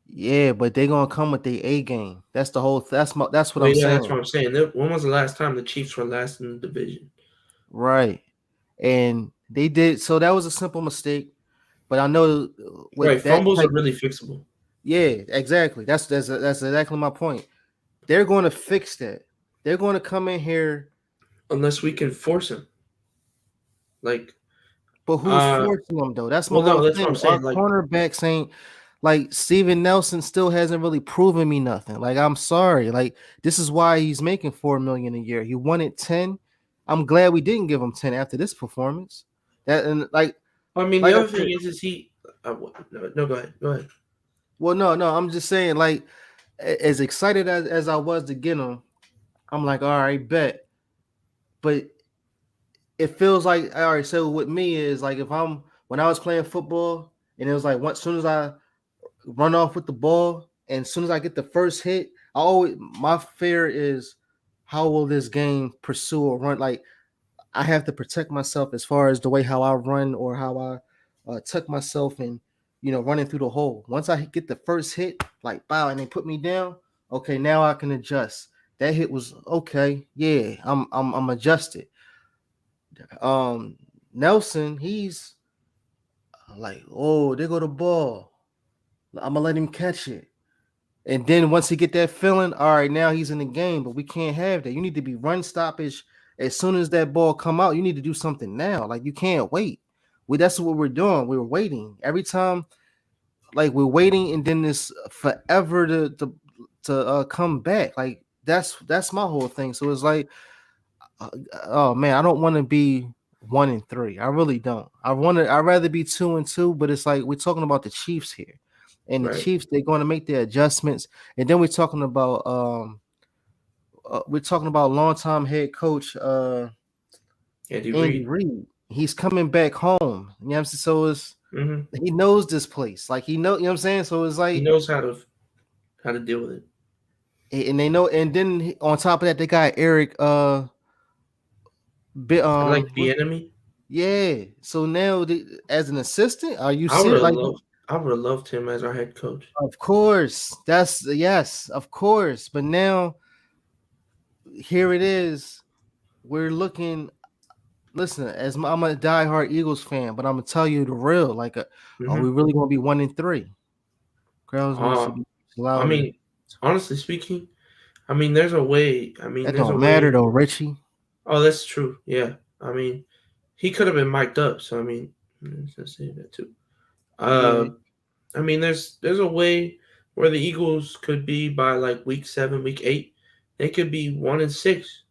Yeah, but they gonna come with their A game. That's the whole. That's what Well, I'm yeah, that's saying. what I'm saying. When was the last time the Chiefs were last in the division? Right, and they did. So that was a simple mistake. But I know Right, with that fumbles are type of really fixable yeah, exactly. That's exactly my point. They're going to fix that. They're going to come in here, unless we can force him. Like, but who's uh, forcing them though? That's my well, no, whole that's what I'm thing. Our saying. Like, cornerbacks ain't like Steven Nelson still hasn't really proven me nothing. Like I'm sorry. Like this is why he's making 4 million a year. He wanted 10. I'm glad we didn't give him 10 after this performance. That and I mean, the like I other thing said, is he? No, go ahead, go ahead. well, no, I'm just saying like as excited as I was to get him, I'm like, all right, bet. But it feels like all right. So with me is like if I'm when I was playing football and it was like once soon as I run off with the ball and as soon as I get the first hit, I always my fear is how will this game pursue or run? Like I have to protect myself as far as the way how I run or how I tuck myself and running through the hole. Once I get the first hit, like bow, and they put me down. Okay, now I can adjust. That hit was okay. Yeah, I'm adjusted. Um, Nelson, he's like, oh, there go the ball. I'm gonna let him catch it. And then once he get that feeling, all right, now he's in the game. But we can't have that. You need to be run stoppage as soon as that ball come out. You need to do something now. Like you can't wait. That's what we're doing. We're waiting every time. Like we're waiting, and then this forever to come back. Like that's my whole thing. So it's like uh, oh man, I don't want to be 1-3. I really don't. I'd rather be 2-2, but it's like we're talking about the Chiefs here. And the Right, Chiefs, they're going to make their adjustments. And then we're talking about longtime head coach Andy Andy Reid. Reid. He's coming back home. You know what I'm saying? So it's Hmm. he knows this place. Like he know, you know what I'm saying? So it's He like knows how to deal with it. and they know, and then on top of that, they got Eric I like the enemy. yeah. So now, as an assistant, are you I would serious? have Like, loved. I would have loved him as our head coach. of course, that's yes, of course. But now, here it is. We're looking. Listen, I'm a diehard Eagles fan, but I'm gonna tell you the real. Like, are we Hmm. really gonna be 1-3? Crowds need to Uh, be I louder. mean, honestly speaking, I mean, there's a way. I mean, That there's a don't matter way. though, Richie. Oh, that's true. Yeah. I mean, he could have been mic'd up. So I mean, let's say that too. Yeah. Uh, I mean, there's a way where the Eagles could be by like week 7, week 8. They could be 1-6.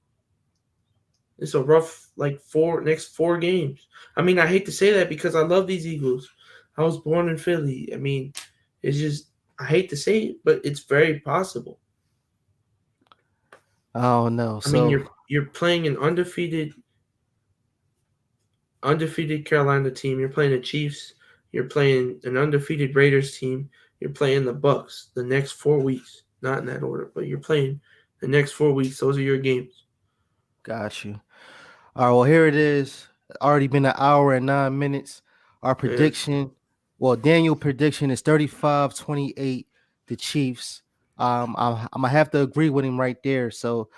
It's a rough like next 4 games. I mean, I hate to say that because I love these Eagles. I was born in Philly. I mean, it's just I hate to say it, but it's very possible. I don't know. I mean, So you're playing an undefeated Carolina team. You're playing the Chiefs. You're playing an undefeated Raiders team. You're playing the Bucks the next 4 weeks. Not in that order, but you're playing the next 4 weeks. Those are your games. Got you. All right, well, here it is. Already been an hour and 9 minutes. Our And prediction, well, Daniel prediction is 35-28, the Chiefs. I'm gonna have to agree with him right there. So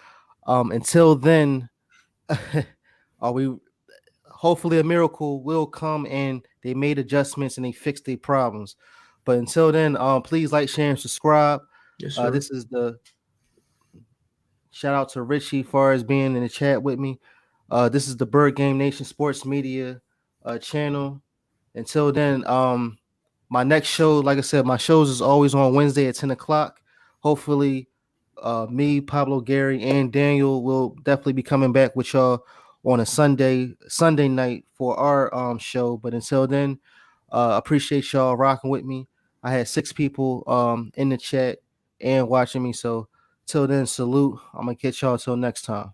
until then, are we hopefully a miracle will come and they made adjustments and they fixed their problems. But until then, please like, share, and subscribe. yes, sir. This is the shout out to Richie far as being in the chat with me. This is the Bird Game Nation Sports Media channel. Until then, my next show, like I said, my shows is always on Wednesday at 10 o'clock. Hopefully, me, Pablo, Gary, and Daniel will definitely be coming back with y'all on a Sunday night for our show. But until then, appreciate y'all rocking with me. I had 6 people in the chat and watching me. So till then, salute. I'm gonna catch y'all till next time.